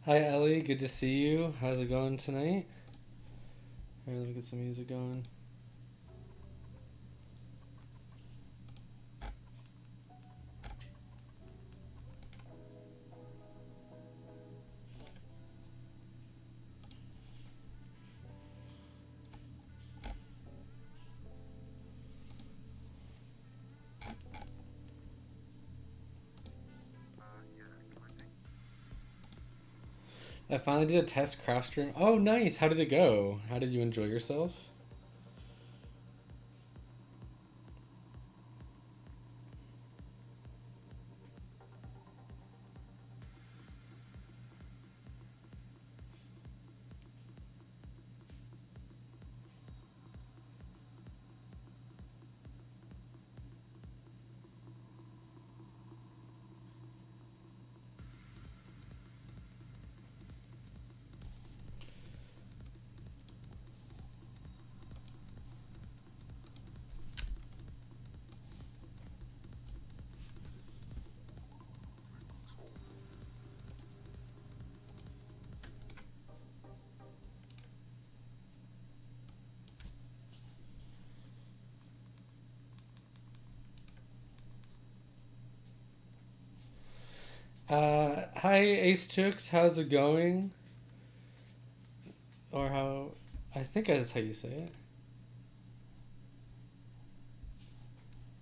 Hi Ellie, good to see you. How's it going tonight? Alright, let me get some music going. I finally did a test craft stream. Oh, nice. How did it go? How did you enjoy yourself? Hi Ace Tooks, how's it going? Or how... I think that's how you say it.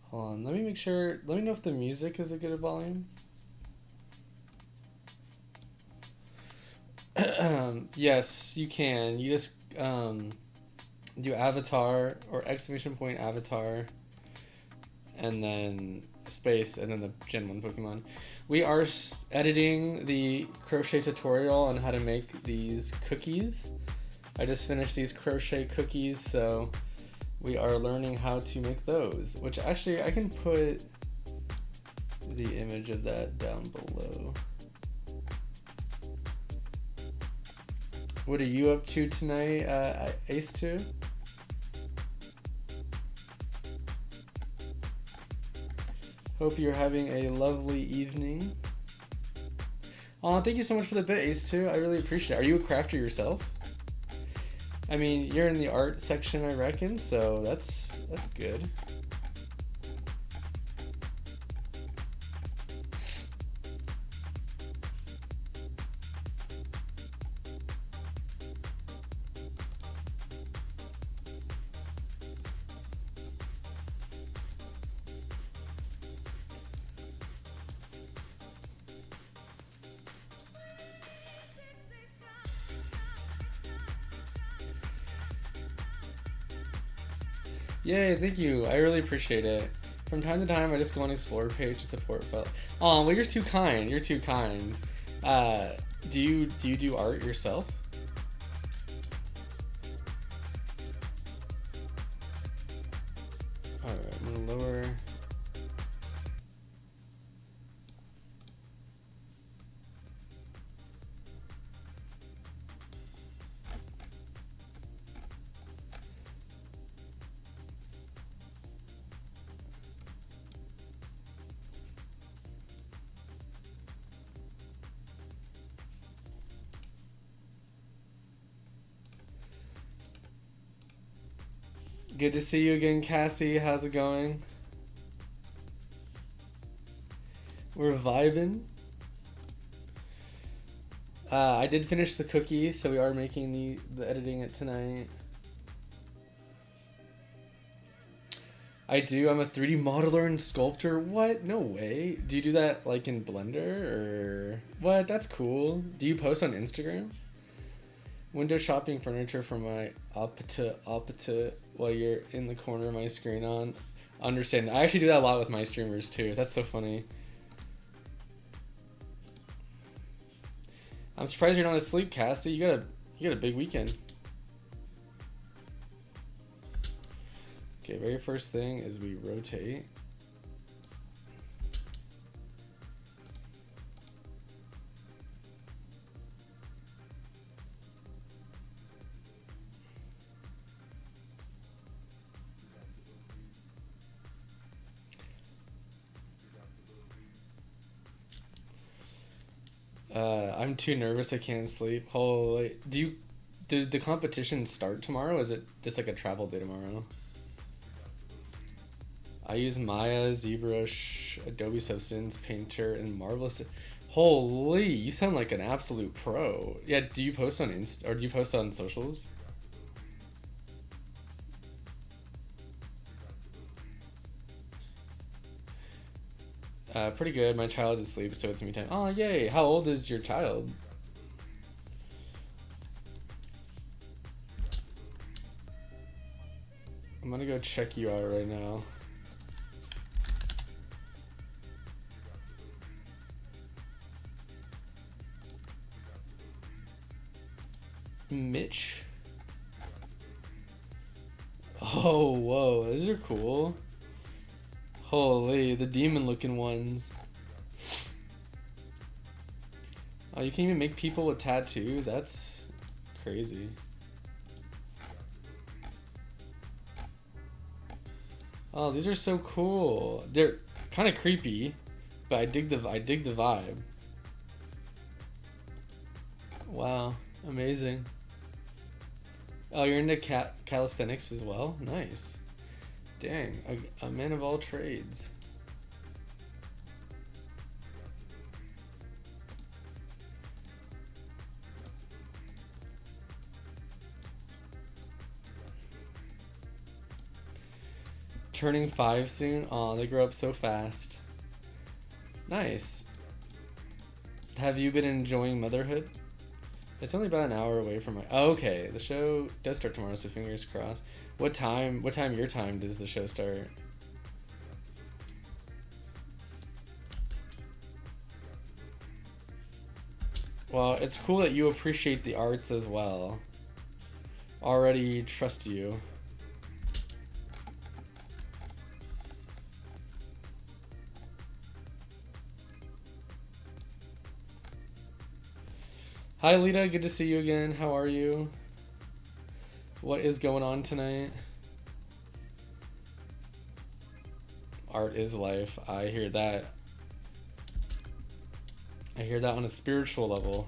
Hold on, let me make sure... Let me know if the music is a good volume. Yes, you can. You just do avatar or exclamation point avatar and then space and then the Gen 1 Pokemon. We are editing the crochet tutorial on how to make these cookies. I just finished these crochet cookies, so we are learning how to make those, which actually I can put the image of that down below. What are you up to tonight, Ace2? Hope you're having a lovely evening. Oh, thank you so much for the bit, Ace2. I really appreciate it. Are you a crafter yourself? I mean, you're in the art section, I reckon, so that's good. Yay, thank you. I really appreciate it. From time to time, I just go on Explore page to support. But oh, well, you're too kind. You're too kind. Do you do art yourself? All right, I'm gonna lower. Good to see you again, Cassie. How's it going? We're vibing. I did finish the cookie, so we are making the editing it tonight. I do. I'm a 3D modeler and sculptor. What? No way. Do you do that like in Blender or what? That's cool. Do you post on Instagram? Window shopping furniture for my opposite while you're in the corner of my screen on. Understand. I actually do that a lot with my streamers too. That's so funny. I'm surprised you're not asleep, Cassie. You got a big weekend. Okay, very first thing is we rotate. I'm too nervous. I can't sleep. Holy, did the competition start tomorrow? Or is it just like a travel day tomorrow? I use Maya, ZBrush, Adobe Substance, Painter, and Marvelous. Holy, you sound like an absolute pro. Yeah, do you post on Insta or do you post on socials? Pretty good. My child is asleep, so it's me time. Oh, yay. How old is your child? I'm gonna go check you out right now. Mitch. Oh, whoa. These are cool. Holy, the demon looking ones. Oh, you can even make people with tattoos? That's crazy. Oh, these are so cool. They're kind of creepy, but I dig the vibe. Wow, amazing. Oh, you're into calisthenics as well? Nice. Dang, a man of all trades. Turning 5 soon? Aw, they grow up so fast. Nice. Have you been enjoying motherhood? It's only about an hour away from my... Oh, okay, the show does start tomorrow, so fingers crossed. What time your time does the show start? Well, it's cool that you appreciate the arts as well. Already trust you. Hi, Lita. Good to see you again. How are you? What is going on tonight? Art is life. I hear that. I hear that on a spiritual level.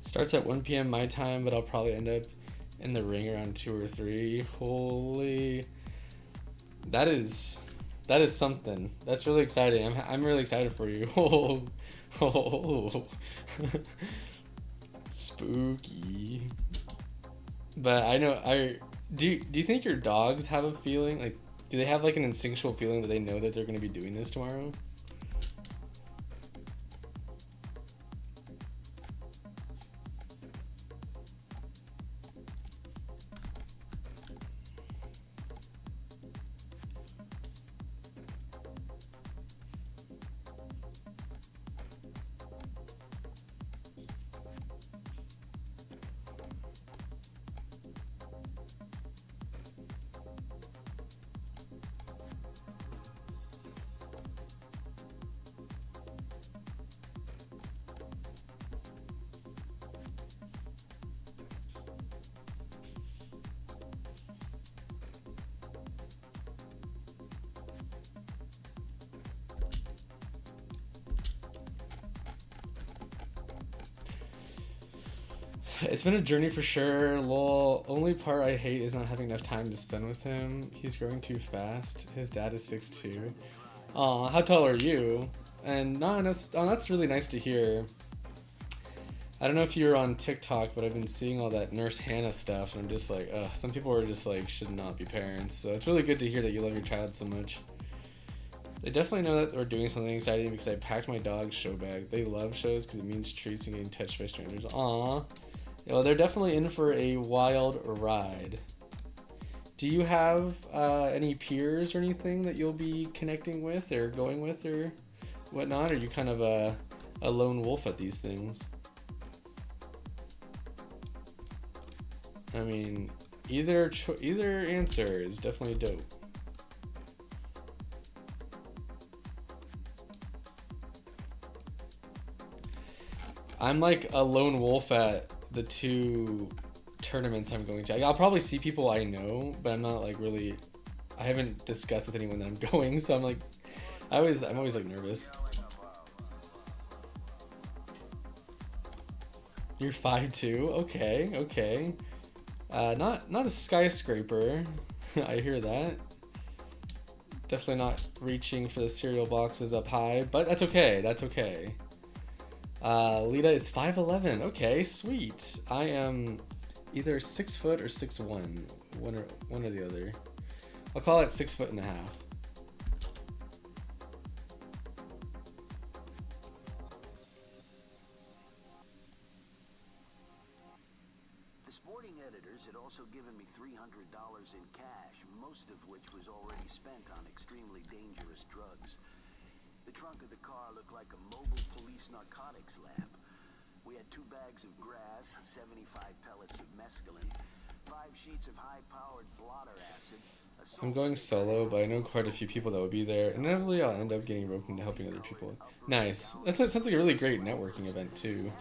Starts at 1 p.m. my time, but I'll probably end up in the ring around 2 or 3. Holy, that is something. That's really exciting. I'm really excited for you. Oh, spooky. But I know do you think your dogs have a feeling, like, do they have like an instinctual feeling that they know that they're going to be doing this tomorrow? It's been a journey for sure. Lol. Only part I hate is not having enough time to spend with him. He's growing too fast. His dad is 6'2". Aw, how tall are you? And that's really nice to hear. I don't know if you're on TikTok, but I've been seeing all that Nurse Hannah stuff, and I'm just like, ugh, some people are just like, should not be parents. So it's really good to hear that you love your child so much. They definitely know that we're doing something exciting because I packed my dog's show bag. They love shows because it means treats and getting touched by strangers. Aw. Yeah, well, they're definitely in for a wild ride. Do you have any peers or anything that you'll be connecting with or going with or whatnot? Or are you kind of a lone wolf at these things? I mean, either answer is definitely dope. I'm like a lone wolf at the 2 tournaments I'm going to. I'll probably see people I know, but I'm not like really. I haven't discussed with anyone that I'm going, so I'm like, I'm always like nervous. You're 5'2". Okay. Not a skyscraper. I hear that. Definitely not reaching for the cereal boxes up high, but that's okay. Lita is 5'11". Okay, sweet. I am either 6 foot or 6'1". One or the other. I'll call it 6'1.5". The sporting editors had also given me $300 in cash, most of which was already spent on extremely dangerous drugs. The trunk of the car looked like a mobile police narcotics lab. We had 2 bags of grass, 75 pellets of mescaline, 5 sheets of high-powered blotter acid. I'm going solo, but I know quite a few people that will be there. Inevitably, I'll end up getting roped into helping other people. Nice. That sounds like a really great networking event, too.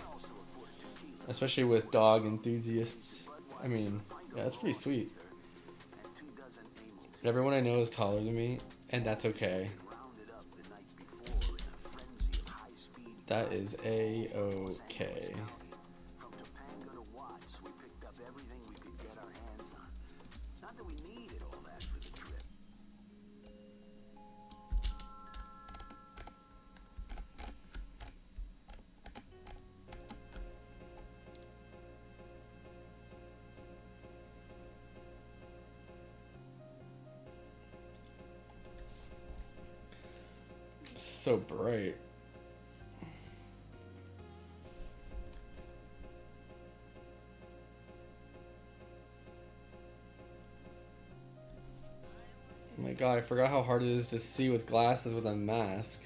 Especially with dog enthusiasts. I mean, yeah, that's pretty sweet. Everyone I know is taller than me, and that's okay. That is a-okay. From Topanga to Watts, we picked up everything we could get our hands on. Not that we needed all that for the trip. So bright. Oh my god, I forgot how hard it is to see with glasses with a mask.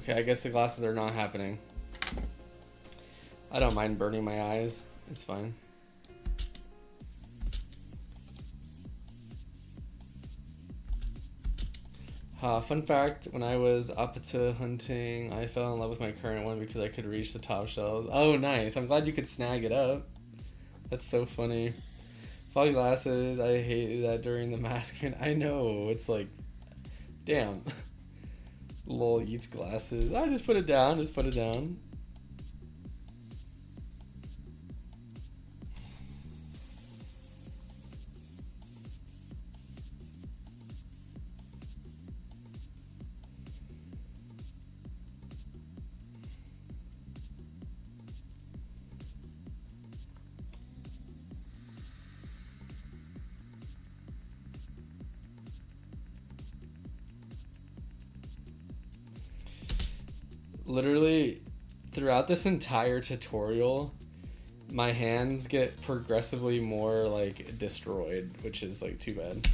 Okay, I guess the glasses are not happening. I don't mind burning my eyes. It's fine. Fun fact, when I was Apata hunting, I fell in love with my current one because I could reach the top shelves. Oh, nice. I'm glad you could snag it up. That's so funny. Foggy glasses, I hated that during the mask. I know, it's like, damn. Lol eats glasses. I just put it down. Literally, throughout this entire tutorial, my hands get progressively more, like, destroyed, which is, like, too bad.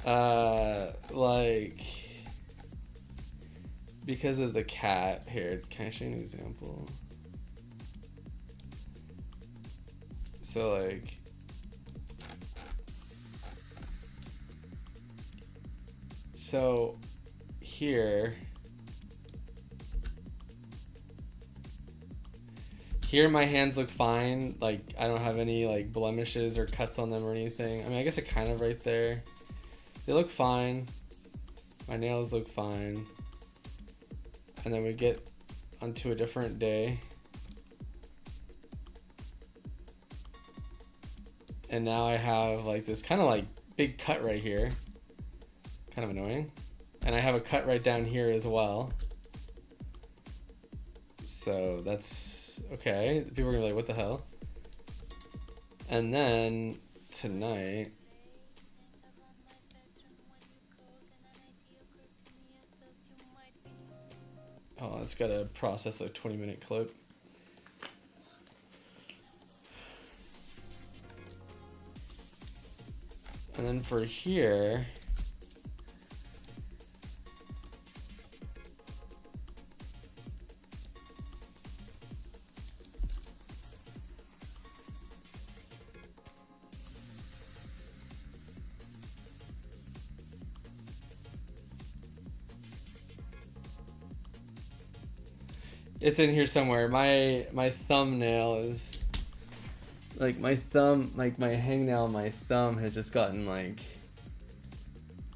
Like, because of the cat. Here, can I show you an example? So, like, so here my hands look fine. Like, I don't have any like blemishes or cuts on them or anything. I mean, I guess it kind of right there. They look fine. My nails look fine. And then we get onto a different day. And now I have like this kind of like big cut right here. Kind of annoying. And I have a cut right down here as well. So that's okay. People are gonna be like, what the hell? And then tonight, oh, it's got to process a 20-minute clip. And then for here, it's in here somewhere. My thumbnail is like my thumb, like my hangnail, my thumb has just gotten like,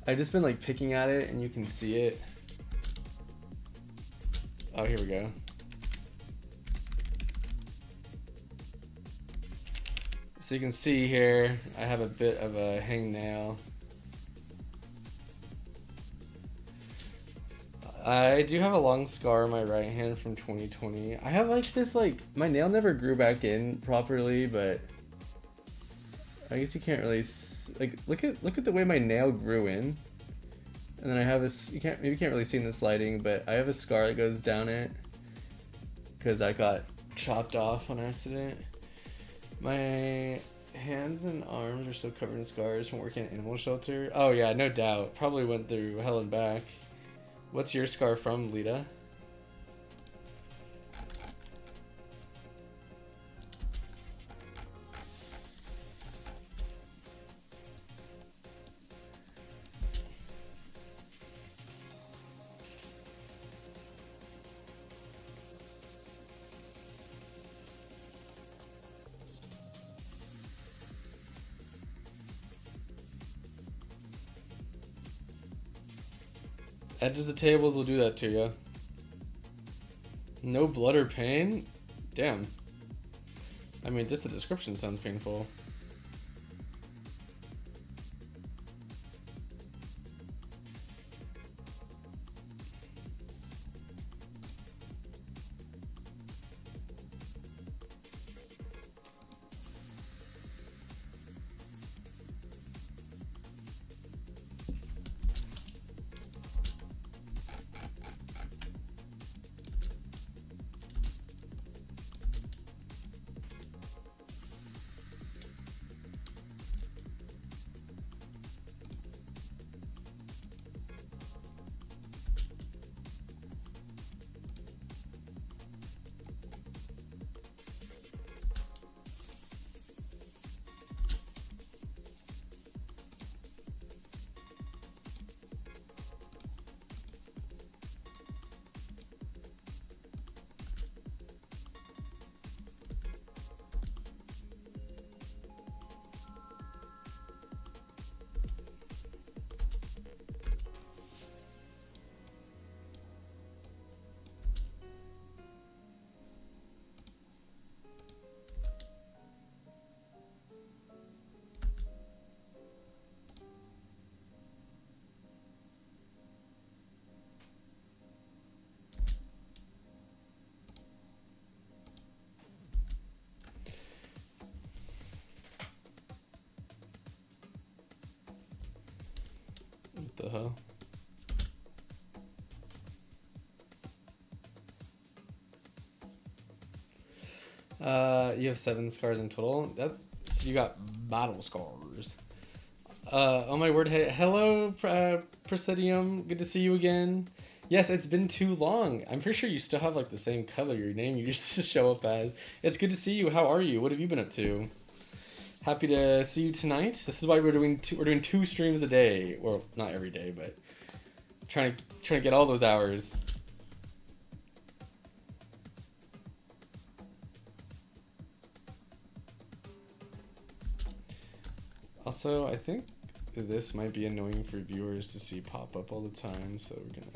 I've just been like picking at it and you can see it. Oh, here we go. So you can see here, I have a bit of a hangnail. I do have a long scar on my right hand from 2020. I have like this, like, my nail never grew back in properly, but I guess you can't really, like, look at the way my nail grew in. And then I have this, maybe you can't really see in this lighting, but I have a scar that goes down it because I got chopped off on accident. My hands and arms are still covered in scars from working at an animal shelter. Oh yeah, no doubt. Probably went through hell and back. What's your scar from, Lita? Edges of tables will do that to you. No blood or pain? Damn. I mean, just the description sounds painful. What the hell? You have 7 scars in total. That's, so you got battle scars. Oh my word! Hey, hello, Presidium. Good to see you again. Yes, it's been too long. I'm pretty sure you still have like the same color your name you used to show up as. It's good to see you. How are you? What have you been up to? Happy to see you tonight. This is why we're doing two streams a day. Well, not every day, but trying to get all those hours. Also, I think this might be annoying for viewers to see pop up all the time, so we're gonna.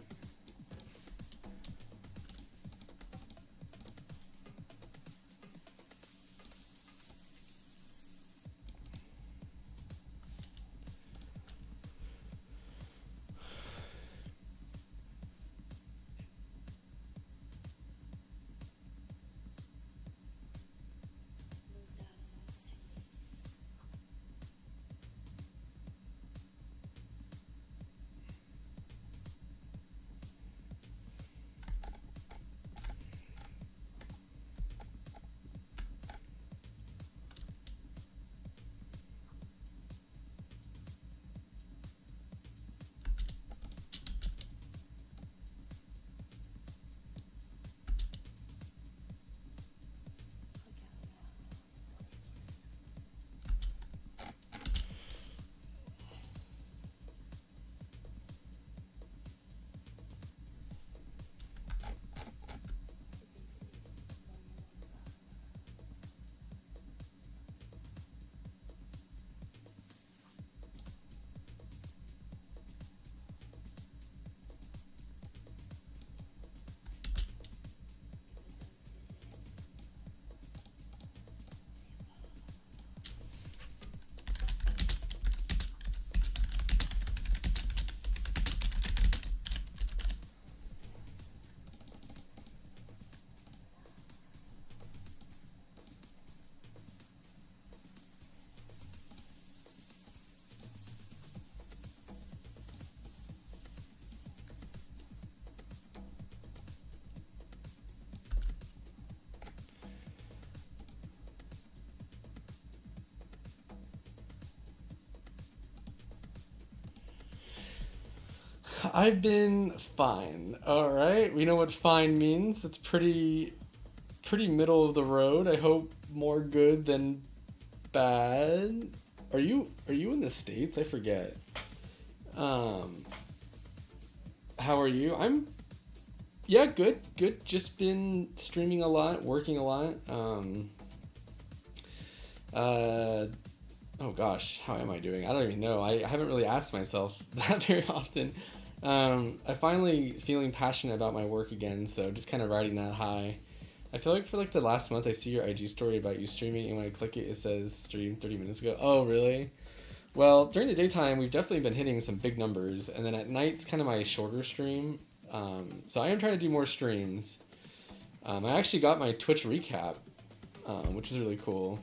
I've been fine. All right, we know what fine means. It's pretty middle of the road. I hope more good than bad. Are you in the States? I forget. Um, how are you? I'm yeah, good, good. Just been streaming a lot, working a lot. Uh, oh gosh, how am I doing? I don't even know. I haven't really asked myself that very often. I finally feeling passionate about my work again, so just kind of riding that high. I feel like for like the last month, I see your IG story about you streaming, and when I click it, it says stream 30 minutes ago. Oh, really? Well, during the daytime, we've definitely been hitting some big numbers, and then at night, it's kind of my shorter stream. So I am trying to do more streams. I actually got my Twitch recap, which is really cool.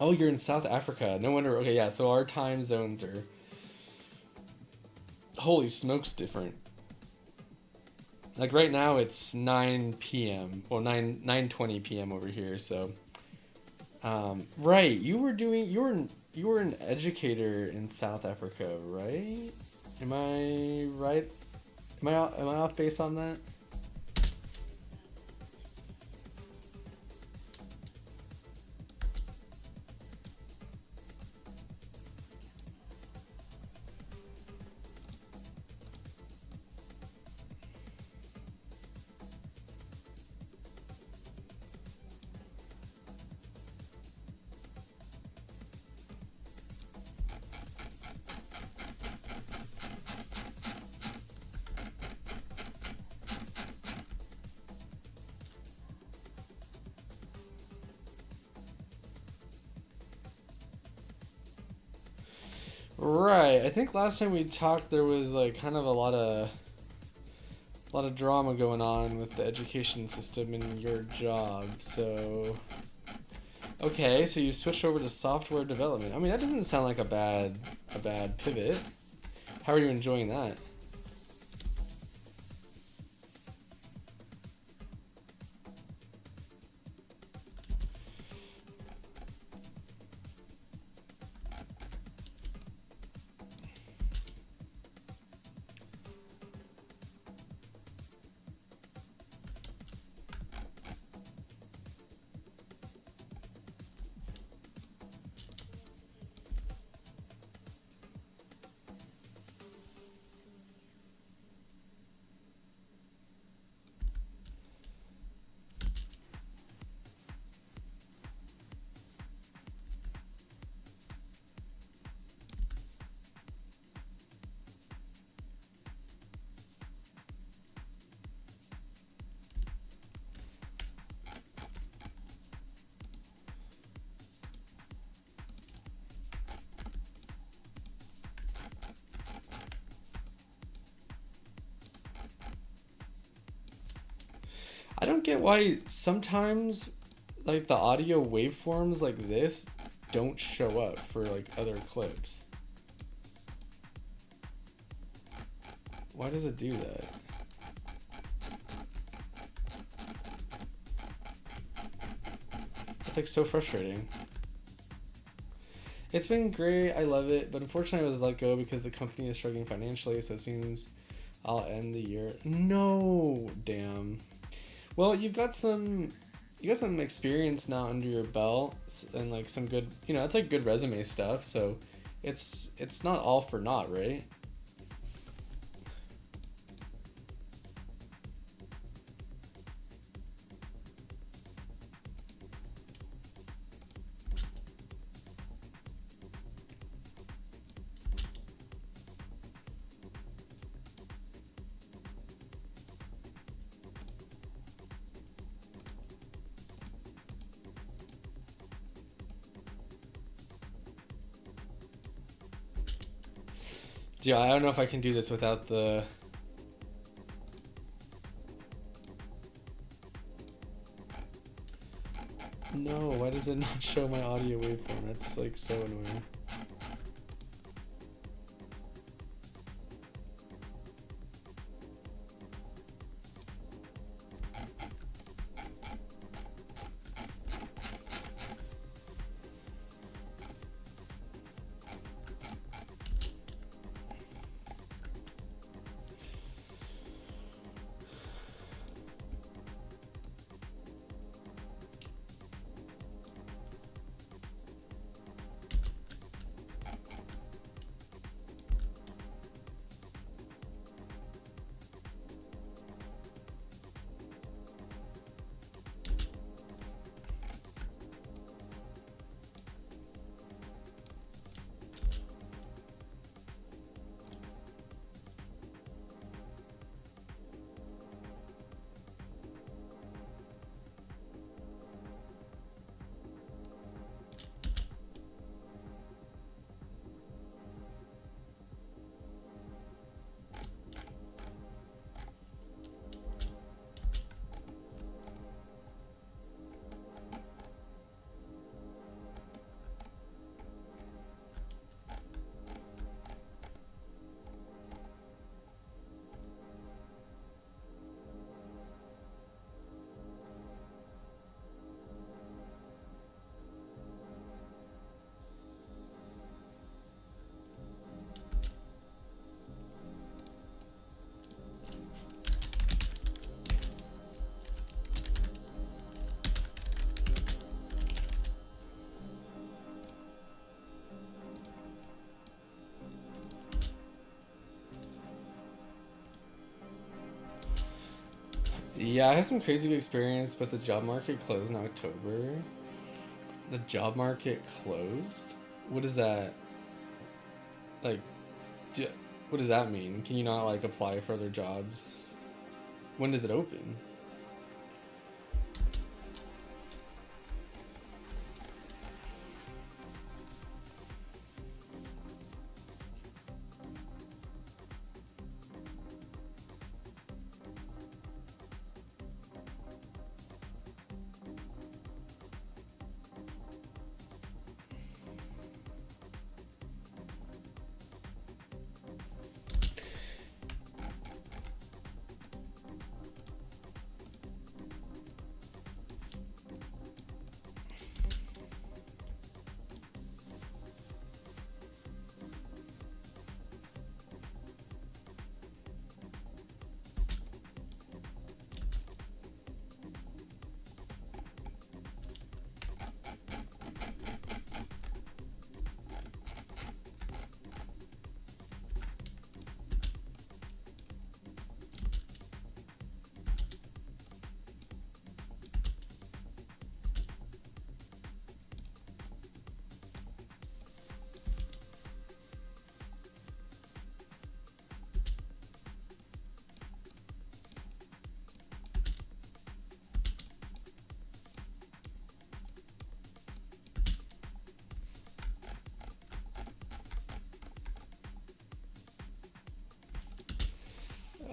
Oh, you're in South Africa. No wonder. Okay, yeah. So our time zones are holy smokes different. Like right now it's 9 p.m. Well, 9:20 p.m. over here. So, right. You were an educator in South Africa, right? Am I right? Am I off base on that? Right. I think last time we talked, there was like kind of a lot of drama going on with the education system in your job. So, okay, so you switched over to software development. I mean, that doesn't sound like a bad pivot. How are you enjoying that? I don't get why sometimes like the audio waveforms like this don't show up for like other clips. Why does it do that? It's like so frustrating. It's been great, I love it, but unfortunately I was let go because the company is struggling financially, so it seems I'll end the year. No, damn. Well, you got some experience now under your belt and like some good, it's like good resume stuff, so it's not all for naught, right? Yeah, I don't know if I can do this without the... No, why does it not show my audio waveform? That's like so annoying. Yeah, I had some crazy good experience, but the job market closed in October. The job market closed? What is that? Like, do, what does that mean? Can you not like apply for other jobs? When does it open?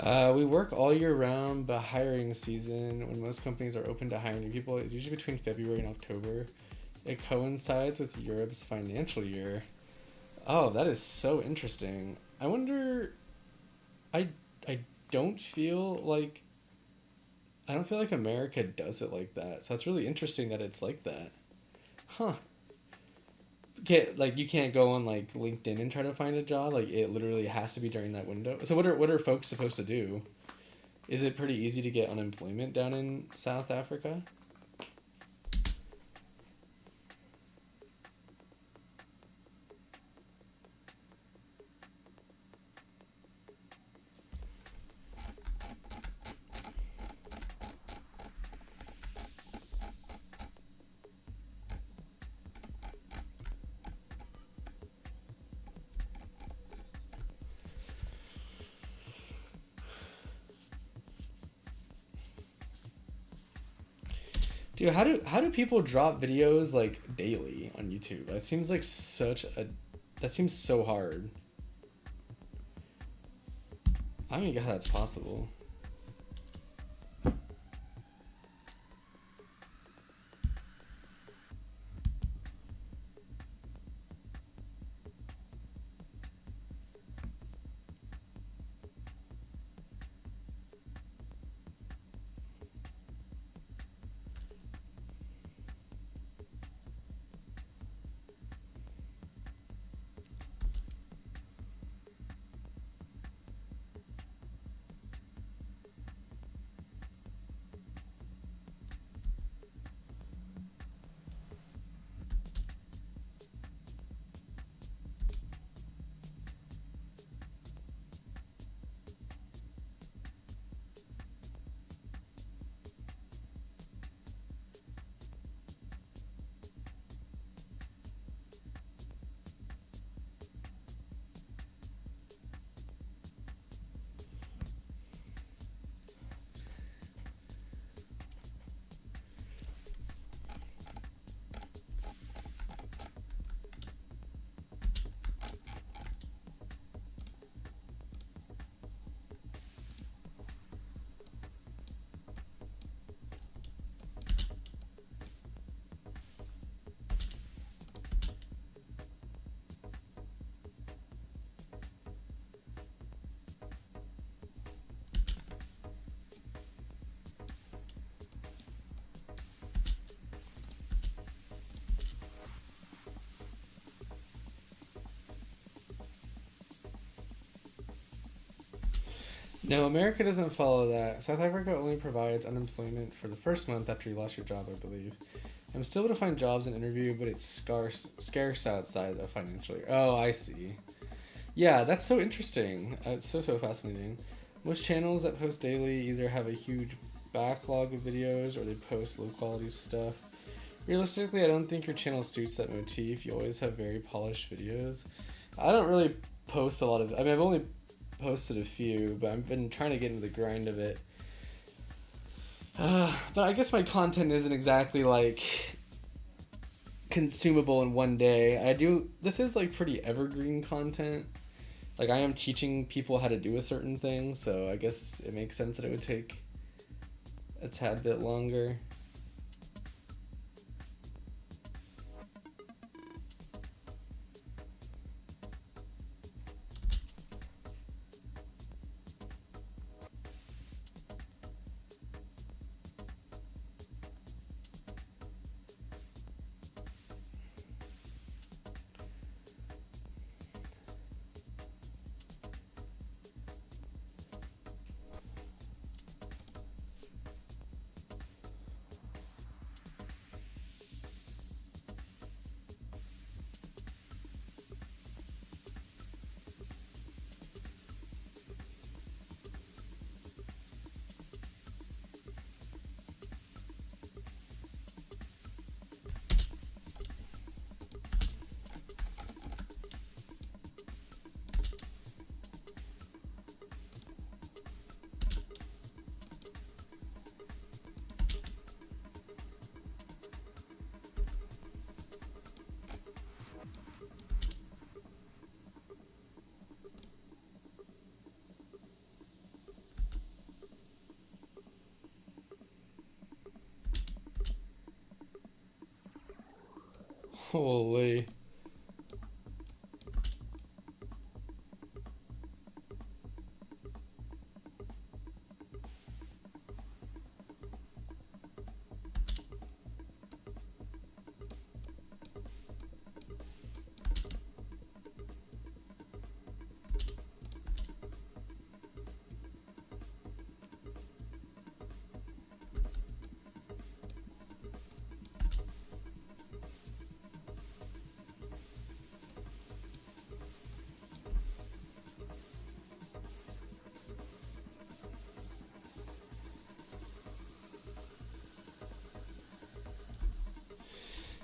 We work all year round, but hiring season, when most companies are open to hiring new people, is usually between February and October. It coincides with Europe's financial year. Oh, that is so interesting. I wonder. I I don't feel like I don't feel like America does it like that. So it's really interesting that it's like that. Huh. You can't go on like LinkedIn and try to find a job. Like it literally has to be during that window. So what are folks supposed to do? Is it pretty easy to get unemployment down in South Africa? Dude, how do people drop videos like daily on YouTube? That seems like such a that seems so hard. I don't even get how that's possible. No, America doesn't follow that. South Africa only provides unemployment for the first month after you lost your job, I believe. I'm still able to find jobs and interview, but it's scarce outside of financial year. Oh, I see. Yeah, that's so interesting. It's so fascinating. Most channels that post daily either have a huge backlog of videos or they post low quality stuff. Realistically, I don't think your channel suits that motif. You always have very polished videos. I don't really post a lot of. I mean, I've only posted a few, but I've been trying to get into the grind of it. But I guess my content isn't exactly like consumable in one day. This is like pretty evergreen content. Like I am teaching people how to do a certain thing, so I guess it makes sense that it would take a tad bit longer. Holy.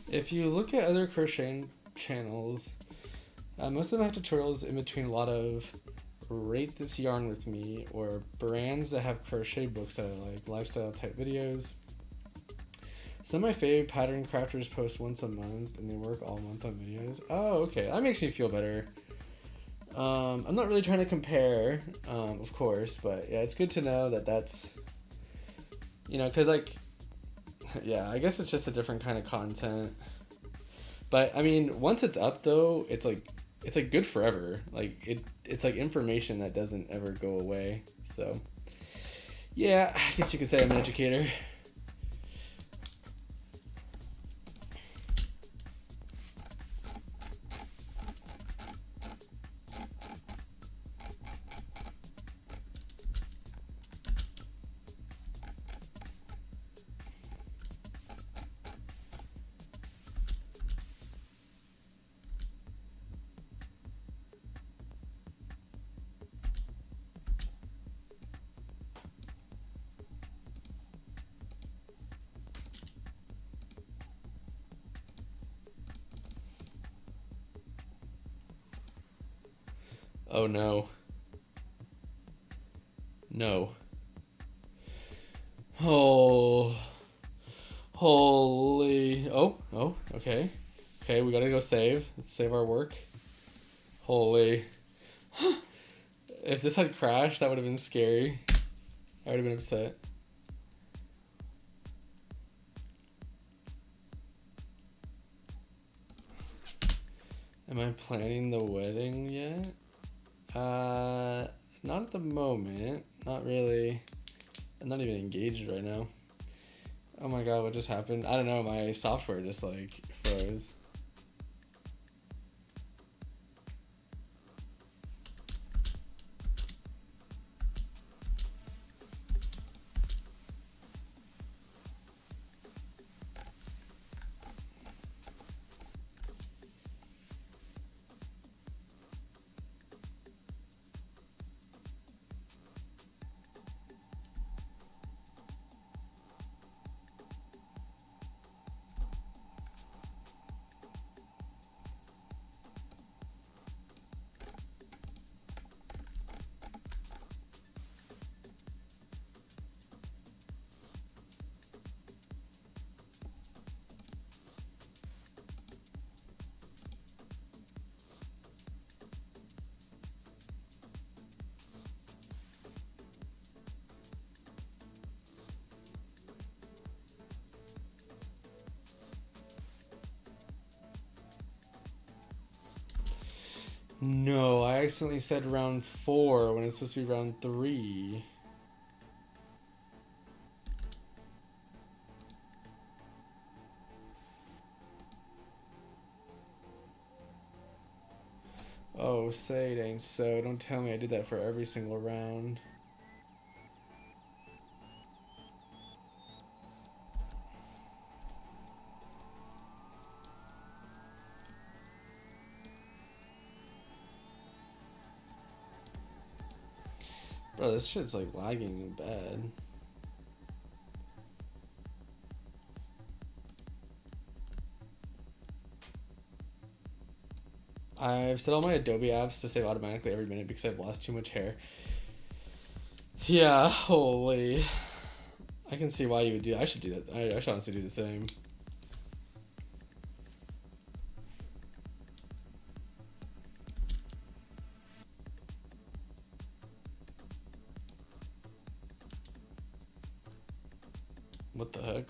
If you look at other crocheting channels, most of them have tutorials in between a lot of rate this yarn with me or brands that have crochet books that are like lifestyle type videos. Some of my favorite pattern crafters post once a month and they work all month on videos. Oh, okay. That makes me feel better. I'm not really trying to compare, of course, but yeah, it's good to know that that's, because like, yeah, I guess it's just a different kind of content. But I mean, once it's up though, it's like good forever. Like it's like information that doesn't ever go away. So yeah, I guess you could say I'm an educator. Oh no. No. Oh. Holy. Oh, okay. Okay, we gotta go save. Let's save our work. Holy. If this had crashed, that would have been scary. I would have been upset. Am I planning the wedding yet? Not at the moment. Not really. I'm not even engaged right now. Oh my god, what just happened? I don't know, my software just like froze. No, I accidentally said round 4 when it's supposed to be round 3. Oh, say it ain't so. Don't tell me I did that for every single round. Bro, this shit's like lagging bad. I've set all my Adobe apps to save automatically every minute because I've lost too much hair. Yeah, holy. I can see why you would do that. I should do that. I should honestly do the same. What the heck?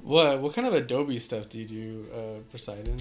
What kind of Adobe stuff do you do, Poseidon?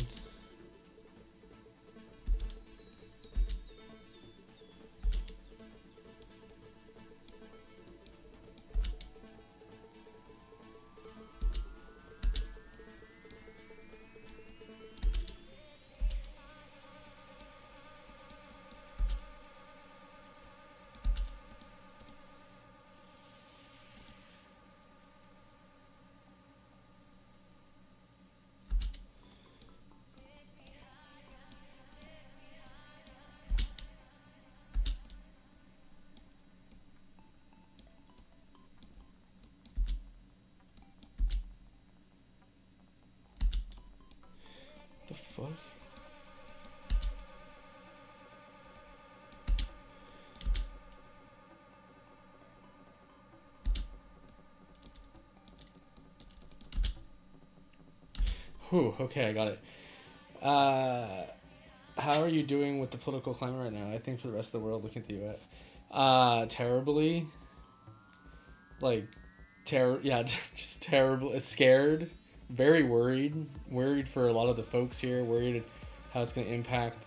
The fuck? Whew, okay, I got it. How are you doing with the political climate right now? I think for the rest of the world, looking at the U.S. Terribly. Like, yeah, just terrible. Scared, very worried for a lot of the folks here. Worried how it's going to impact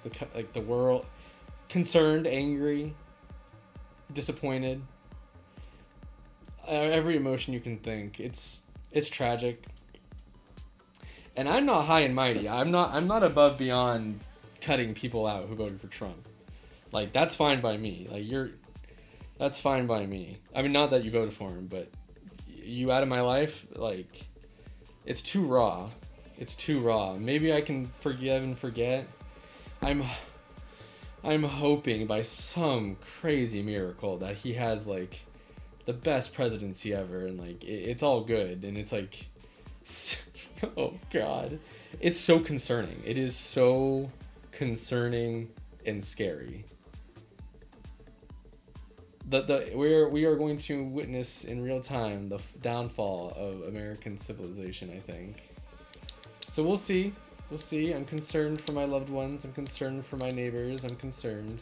the world. Concerned, angry, disappointed. Every emotion you can think. It's tragic. And I'm not high and mighty. I'm not above beyond cutting people out who voted for Trump. Like, that's fine by me. That's fine by me. I mean, not that you voted for him, but you out of my life, like, it's too raw. It's too raw. Maybe I can forgive and forget. I'm hoping by some crazy miracle that he has, like, the best presidency ever, and, like, it's all good, and it's, like, oh, God. It's so concerning. It is so concerning and scary. We are going to witness in real time the downfall of American civilization, I think. So we'll see. We'll see. I'm concerned for my loved ones. I'm concerned for my neighbors. I'm concerned.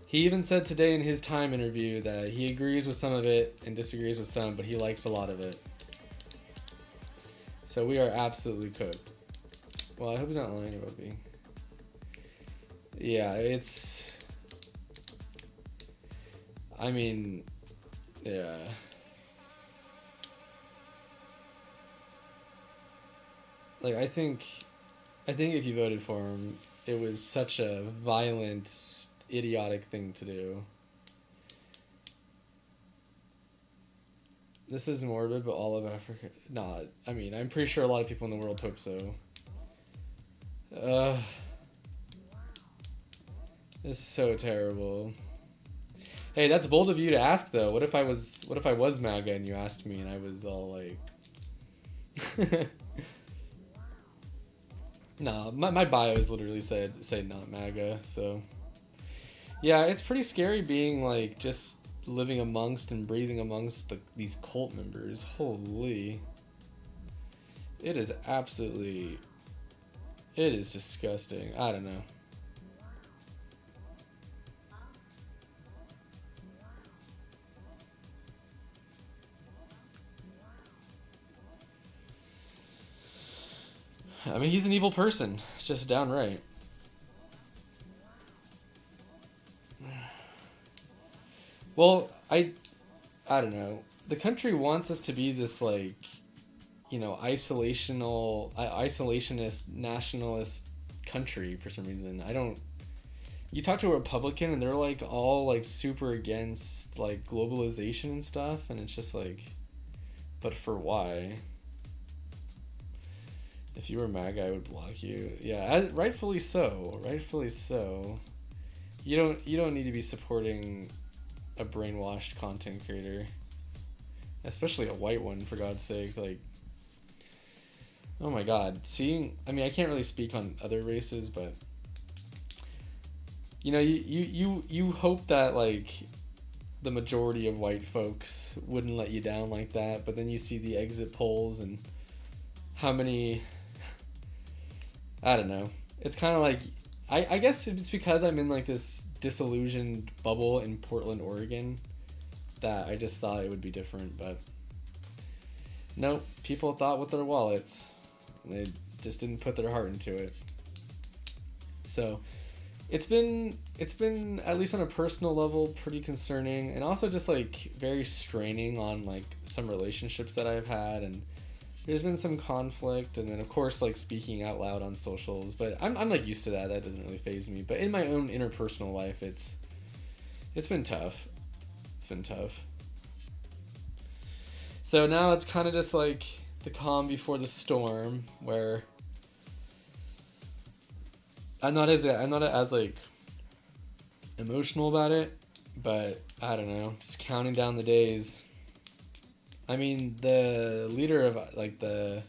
He even said today in his Time interview that he agrees with some of it and disagrees with some, but he likes a lot of it. So we are absolutely cooked. Well, I hope he's not lying about me. Yeah, it's... I mean, yeah. Like, I think if you voted for him, it was such a violent, idiotic thing to do. This is morbid, but all of Africa... Nah, I mean, I'm pretty sure a lot of people in the world hope so. It's so terrible. Hey, that's bold of you to ask, though. What if I was MAGA and you asked me and I was all like... Nah, my bios literally say not MAGA, so... Yeah, it's pretty scary being, like, just living amongst and breathing amongst these cult members. Holy. It is absolutely... It is disgusting. I don't know. I mean, he's an evil person. Just downright. Well, I don't know. The country wants us to be this, like, you know, isolationist, nationalist country for some reason. I don't... You talk to a Republican and they're, like, all, like, super against, like, globalization and stuff, and it's just like, but for why? If you were MAGA, I would block you. Yeah, rightfully so. Rightfully so. You don't need to be supporting a brainwashed content creator, especially a white one, for God's sake. Like, oh my God, I mean, I can't really speak on other races, but you know, you hope that, like, the majority of white folks wouldn't let you down like that, but then you see the exit polls and how many... I don't know. It's kind of like... I guess it's because I'm in, like, this disillusioned bubble in Portland, Oregon, that. I just thought it would be different, but nope. People thought with their wallets, and they just didn't put their heart into it. So it's been at least on a personal level pretty concerning, and also just like very straining on like some relationships that I've had, and there's been some conflict, and then of course like speaking out loud on socials, but I'm like used to that. That doesn't really faze me. But in my own interpersonal life, it's been tough. It's been tough. So now it's kind of just like the calm before the storm, where I'm not as like emotional about it, but I don't know, just counting down the days. I mean, the leader of like the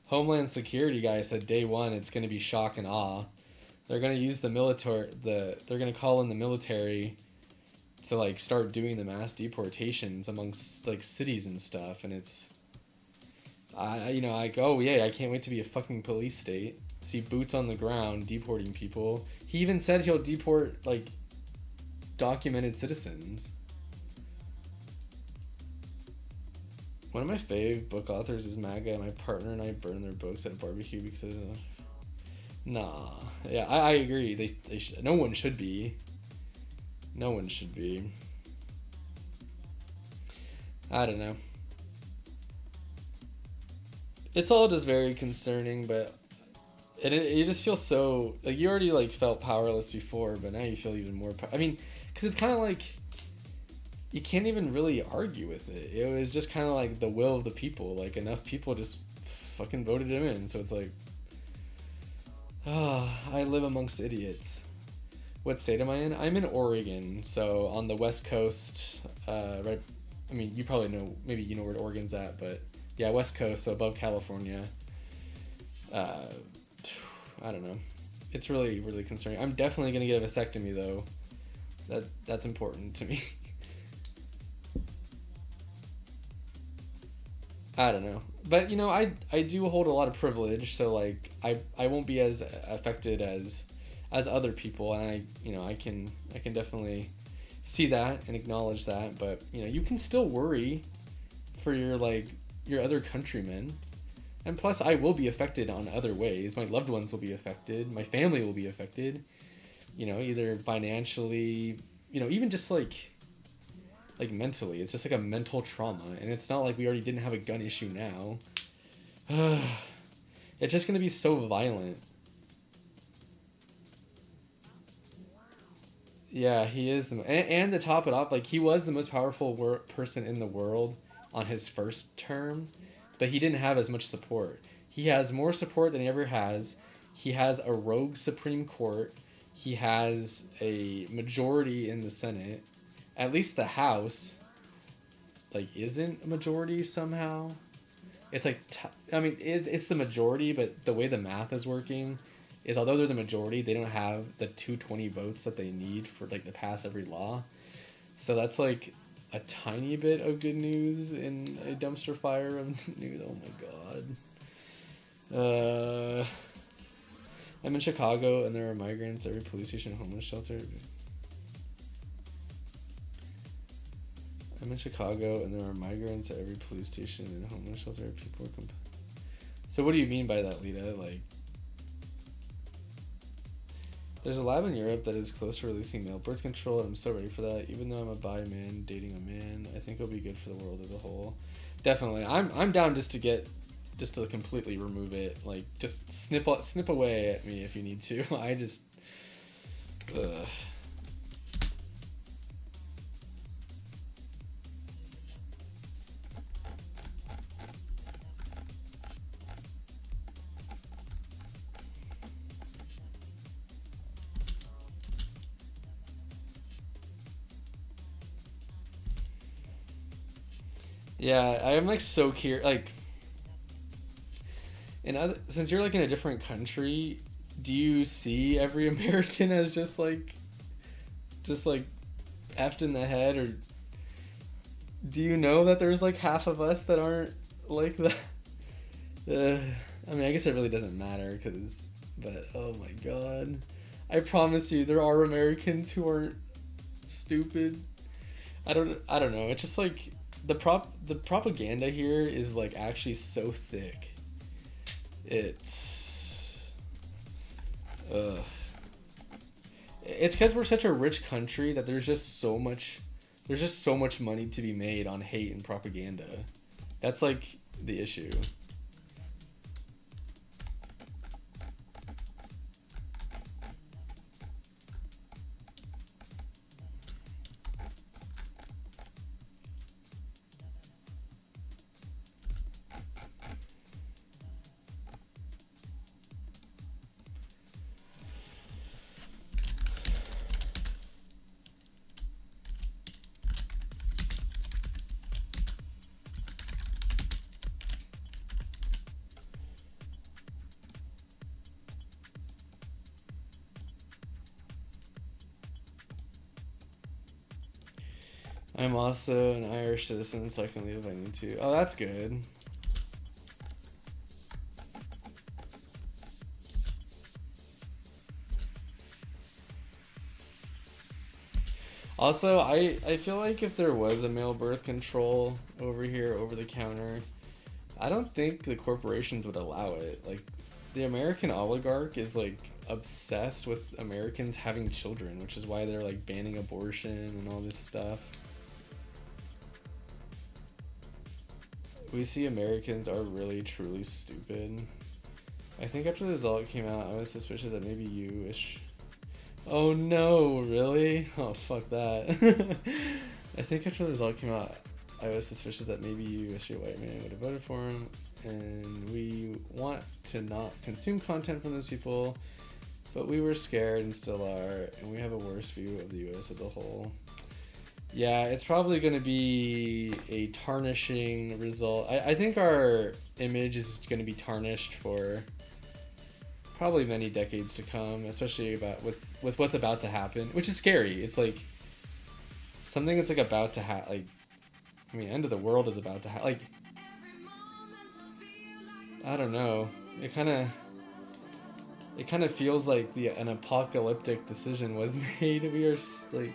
Homeland Security guy said day one it's going to be shock and awe. They're going to use the military. They're going to call in the military to like start doing the mass deportations amongst like cities and stuff. And it's, I go, oh yeah, I can't wait to be a fucking police state. See boots on the ground deporting people. He even said he'll deport like documented citizens. One of my fave book authors is MAGA. My partner and I burn their books at a barbecue because of... Nah. Yeah, I agree. They should, no one should be. No one should be. I don't know. It's all just very concerning, but you just feel so... Like, you already, like, felt powerless before, but now you feel even more... I mean, because it's kind of like... You can't even really argue with it. It was just kind of like the will of the people. Like, enough people just fucking voted him in. So it's like... I live amongst idiots. What state am I in? I'm in Oregon, so on the west coast, right? I mean, you probably know, maybe you know where Oregon's at, but yeah, west coast, so above California. I don't know. It's really, really concerning. I'm definitely gonna get a vasectomy though. That's important to me. I don't know. But, you know, I do hold a lot of privilege, so, like, I won't be as affected as other people, and I can definitely see that and acknowledge that, but, you know, you can still worry for your other countrymen. And plus, I will be affected on other ways. My loved ones will be affected. My family will be affected, you know, either financially, you know, even just, like mentally. It's just like a mental trauma, and it's not like we already didn't have a gun issue now. It's just gonna be so violent. Yeah, he is and to top it off, like, he was the most powerful person in the world on his first term, but he didn't have as much support. He has more support than he ever has. He has a rogue Supreme Court. He has a majority in the Senate. At least the House, like, isn't a majority somehow. It's like, it's the majority, but the way the math is working is, although they're the majority, they don't have the 220 votes that they need for, like, to pass every law. So that's, like, a tiny bit of good news in a dumpster fire of news. Oh my god. I'm in Chicago, and there are migrants at every police station and homeless shelter. I'm in Chicago, and there are migrants at every police station and homeless shelter. People are So what do you mean by that, Lita? Like, there's a lab in Europe that is close to releasing male birth control, and I'm so ready for that. Even though I'm a bi man dating a man, I think it'll be good for the world as a whole. Definitely, I'm down just to completely remove it. Like, just snip away at me if you need to. I just, ugh. Yeah, I am, like, so curious, like, since you're, like, in a different country, do you see every American as just like effed in the head, or do you know that there's, like, half of us that aren't like that? I mean, I guess it really doesn't matter, but oh my god, I promise you there are Americans who aren't stupid. I don't know. It's just like the propaganda here is like actually so thick. It's ugh. It's because we're such a rich country that there's just so much money to be made on hate and propaganda. That's like the issue. I'm also an Irish citizen, so I can leave if I need to. Oh, that's good. Also, I feel like if there was a male birth control over here, over the counter, I don't think the corporations would allow it. Like, the American oligarch is like obsessed with Americans having children, which is why they're like banning abortion and all this stuff. We see Americans are really truly stupid. I think after the result came out, I was suspicious that maybe you wish. Oh no, really? Oh, fuck that. I think after the result came out, I was suspicious that maybe you wish your white man would have voted for him. And we want to not consume content from those people, but we were scared and still are, and we have a worse view of the US as a whole. Yeah, it's probably going to be a tarnishing result. I think our image is going to be tarnished for probably many decades to come, especially about with what's about to happen, which is scary. It's like something that's like about to happen. Like, I mean, end of the world is about to happen. Like, I don't know. It kind of feels like an apocalyptic decision was made. We are like.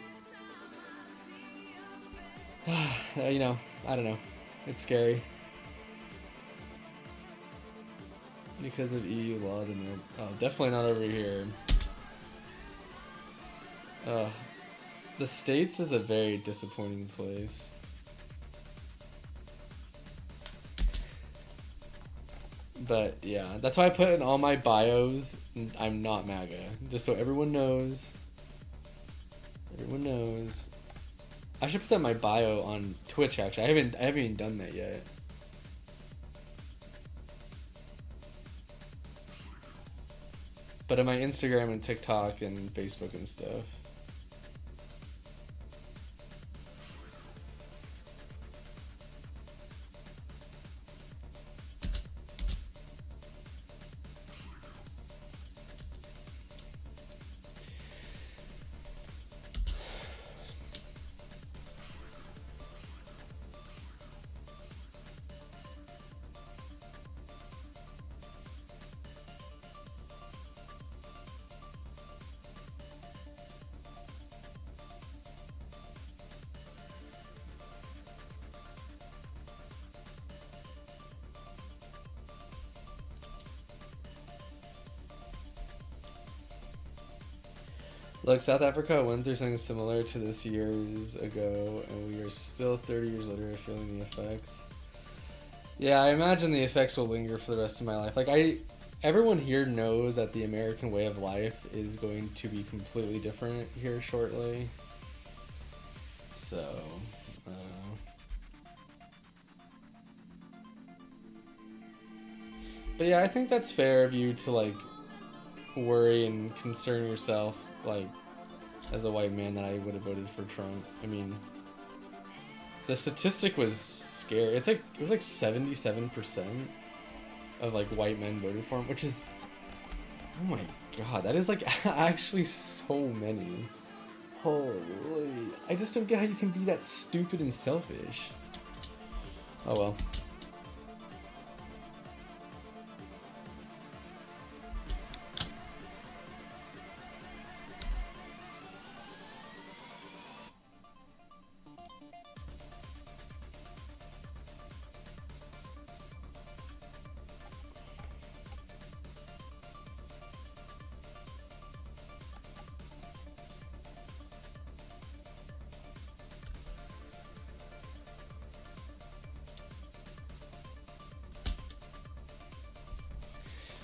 You know, I don't know. It's scary. Because of EU law, oh, definitely not over here. The States is a very disappointing place. But yeah, that's why I put in all my bios, I'm not MAGA. Just so everyone knows. Everyone knows. I should put that in my bio on Twitch, actually. I haven't even done that yet. But on my Instagram and TikTok and Facebook and stuff. Look, South Africa went through something similar to this years ago, and we are still 30 years later feeling the effects. Yeah, I imagine the effects will linger for the rest of my life. Like, everyone here knows that the American way of life is going to be completely different here shortly. So, but yeah, I think that's fair of you to like worry and concern yourself, like, as a white man, that I would have voted for Trump. I mean, the statistic was scary. It was like 77% of like white men voted for him, which is, oh my god, that is like actually so many. Holy, I just don't get how you can be that stupid and selfish. Oh well.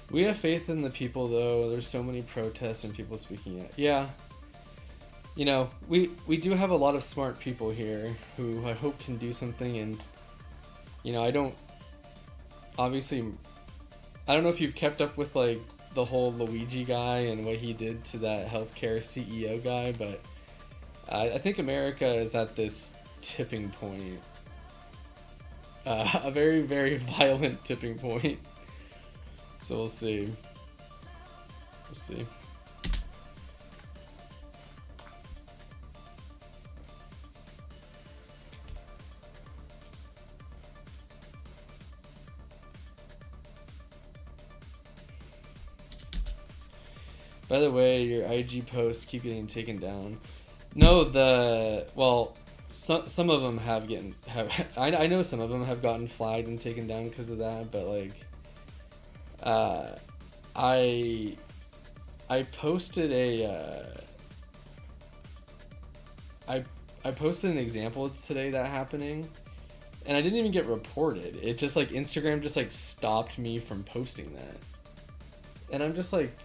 We have faith in the people, though. There's so many protests and people speaking out. Yeah. You know, we do have a lot of smart people here who I hope can do something. And, you know, obviously, I don't know if you've kept up with, like, the whole Luigi guy and what he did to that healthcare CEO guy, but I think America is at this tipping point. A very, very violent tipping point. So we'll see. We'll see. By the way, your IG posts keep getting taken down. No, some of them have I know some of them have gotten flagged and taken down because of that, but like, I posted I posted an example today that happening, and I didn't even get reported. It just like Instagram just like stopped me from posting that, and I'm just like,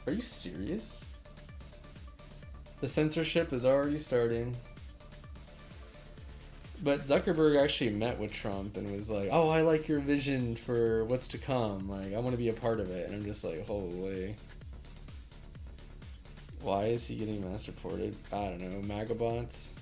are you serious? The censorship is already starting. But Zuckerberg actually met with Trump and was like, oh, I like your vision for what's to come. Like, I want to be a part of it. And I'm just like, holy. Why is he getting mass reported? I don't know. MAGA bots?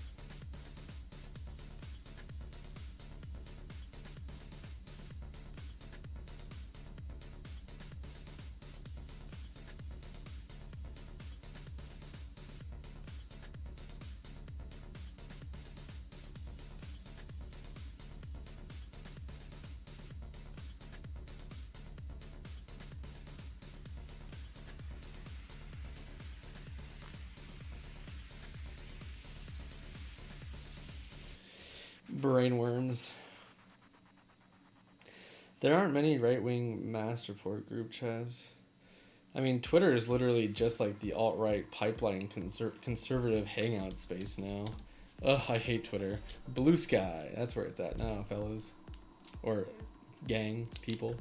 Brainworms. There aren't many right-wing mass report group chats. I mean, Twitter is literally just like the alt-right pipeline conservative hangout space now. Ugh, I hate Twitter. Blue Sky, that's where it's at now, fellas. Or gang people.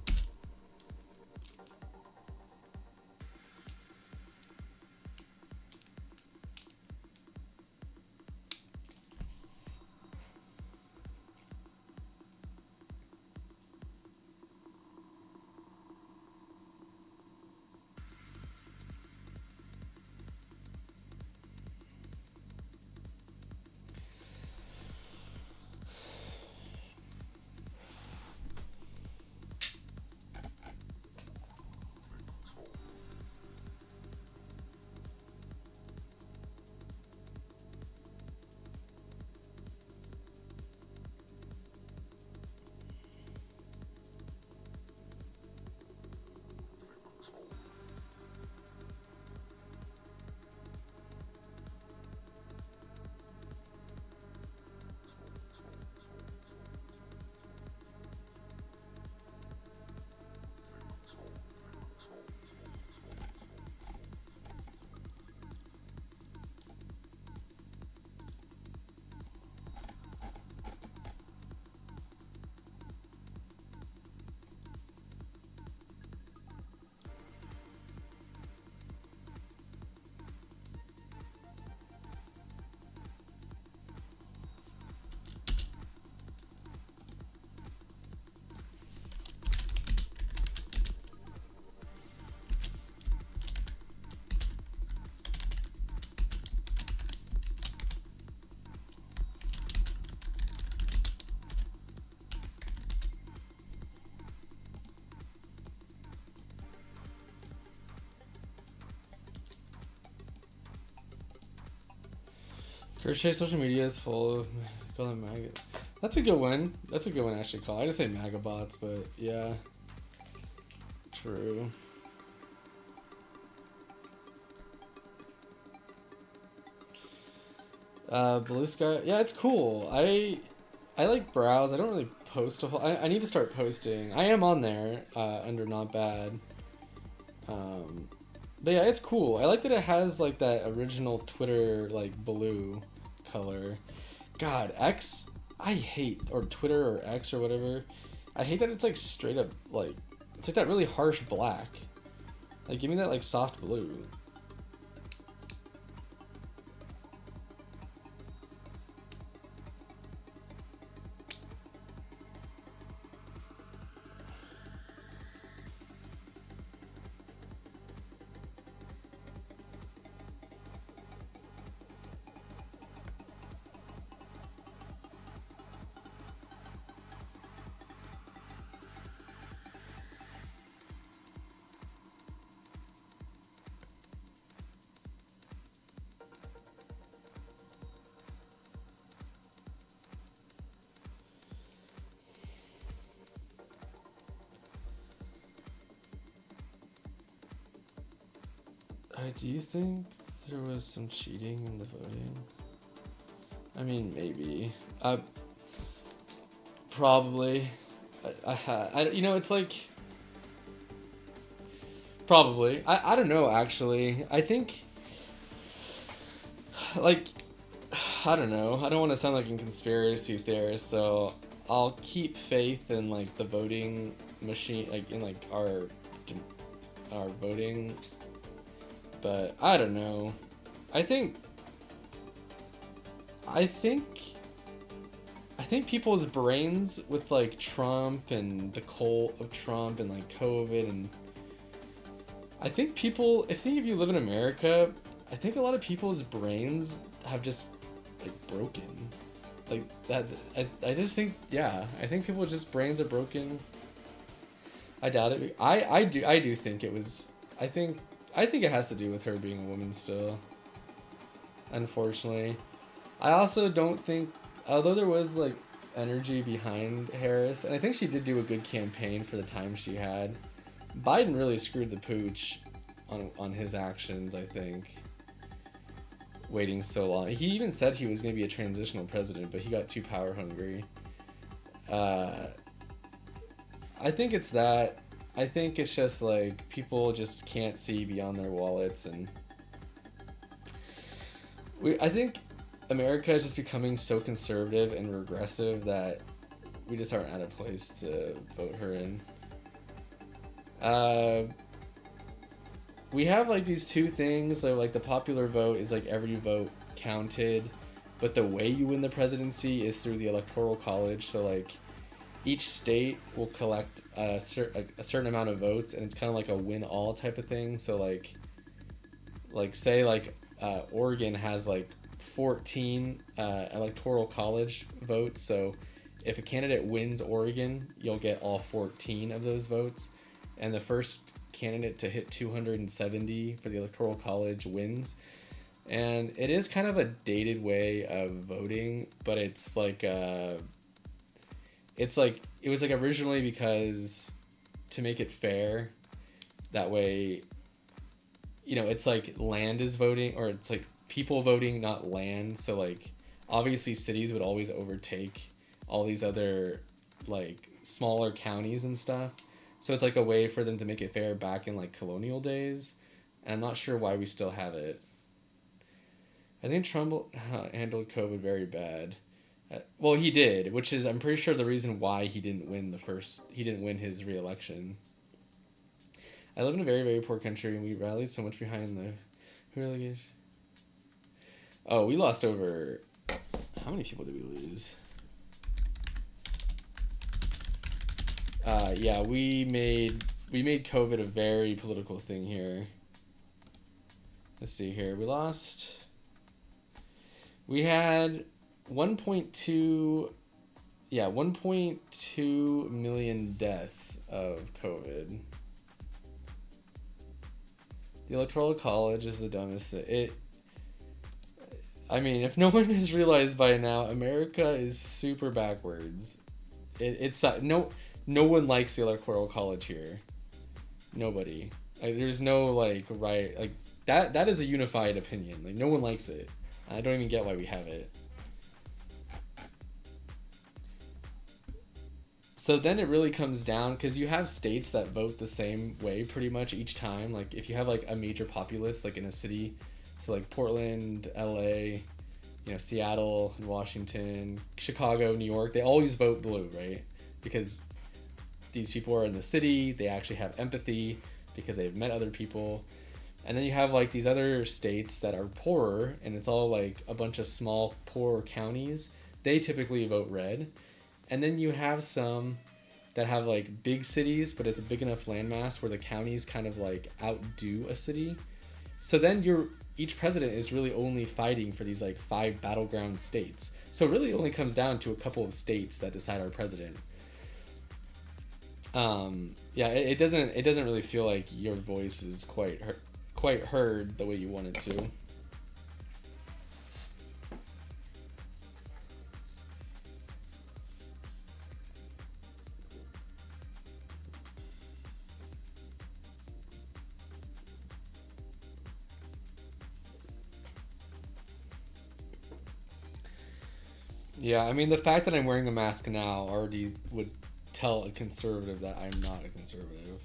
Crochet social media is full of MAGA. That's a good one. That's a good one actually, call. I just say MAGA bots, but yeah. True. Blue Sky. Yeah, it's cool. I like browse. I don't really post a whole. I need to start posting. I am on there under Not Bad. But yeah, it's cool. I like that it has like that original Twitter like blue color. God, X, I hate, or Twitter or X or whatever. I hate that it's like straight up like It's like that really harsh black. Like, give me that like soft blue. Do you think there was some cheating in the voting? I mean, maybe. Probably. You know, it's like... Probably. I don't know, actually. I think... Like... I don't know. I don't want to sound like a conspiracy theorist, so I'll keep faith in, like, the voting machine, like, in, like, our voting... But I don't know. I think people's brains with like Trump and the cult of Trump and like COVID, and I think if you live in America, I think a lot of people's brains have just like broken. Like that I just think, yeah, I think people's just brains are broken. I doubt it. I do think it was, I think it has to do with her being a woman still. Unfortunately. I also don't think, although there was like energy behind Harris, and I think she did do a good campaign for the time she had, Biden really screwed the pooch on his actions, I think. Waiting so long. He even said he was maybe a transitional president, but he got too power hungry. I think it's that. I think it's just like people just can't see beyond their wallets, and I think America is just becoming so conservative and regressive that we just aren't at a place to vote her in. We have like these two things, so like the popular vote is like every vote counted, but the way you win the presidency is through the electoral college. So like each state will collect a certain amount of votes, and it's kind of like a win-all type of thing. So like say like Oregon has like 14 electoral college votes. So if a candidate wins Oregon, you'll get all 14 of those votes, and the first candidate to hit 270 for the electoral college wins. And it is kind of a dated way of voting, but it's like it was like originally because to make it fair, that way, you know, it's like land is voting, or it's like people voting, not land. So like obviously cities would always overtake all these other like smaller counties and stuff. So it's like a way for them to make it fair back in like colonial days. And I'm not sure why we still have it. I think Trump handled COVID very bad. Well, he did, which is, I'm pretty sure, the reason why he didn't win his re-election. I live in a very, very poor country, and we rallied so much behind the relegation. Oh, we lost over... How many people did we lose? Yeah, we made COVID a very political thing here. Let's see here. We had 1.2 million deaths of COVID. The Electoral College is the dumbest. I mean, if no one has realized by now, America is super backwards. No one likes the Electoral College here. Nobody. There's no like right, like that is a unified opinion. Like no one likes it. I don't even get why we have it. So then it really comes down, because you have states that vote the same way pretty much each time. Like if you have like a major populace like in a city, so like Portland, LA, you know, Seattle, Washington, Chicago, New York, they always vote blue, right? Because these people are in the city, they actually have empathy because they've met other people. And then you have like these other states that are poorer, and it's all like a bunch of small poor counties. They typically vote red. And then you have some that have like big cities, but it's a big enough landmass where the counties kind of like outdo a city. So then each president is really only fighting for these like 5 battleground states. So it really only comes down to a couple of states that decide our president. Yeah, it doesn't really feel like your voice is quite heard the way you want it to. Yeah, I mean, the fact that I'm wearing a mask now already would tell a conservative that I'm not a conservative.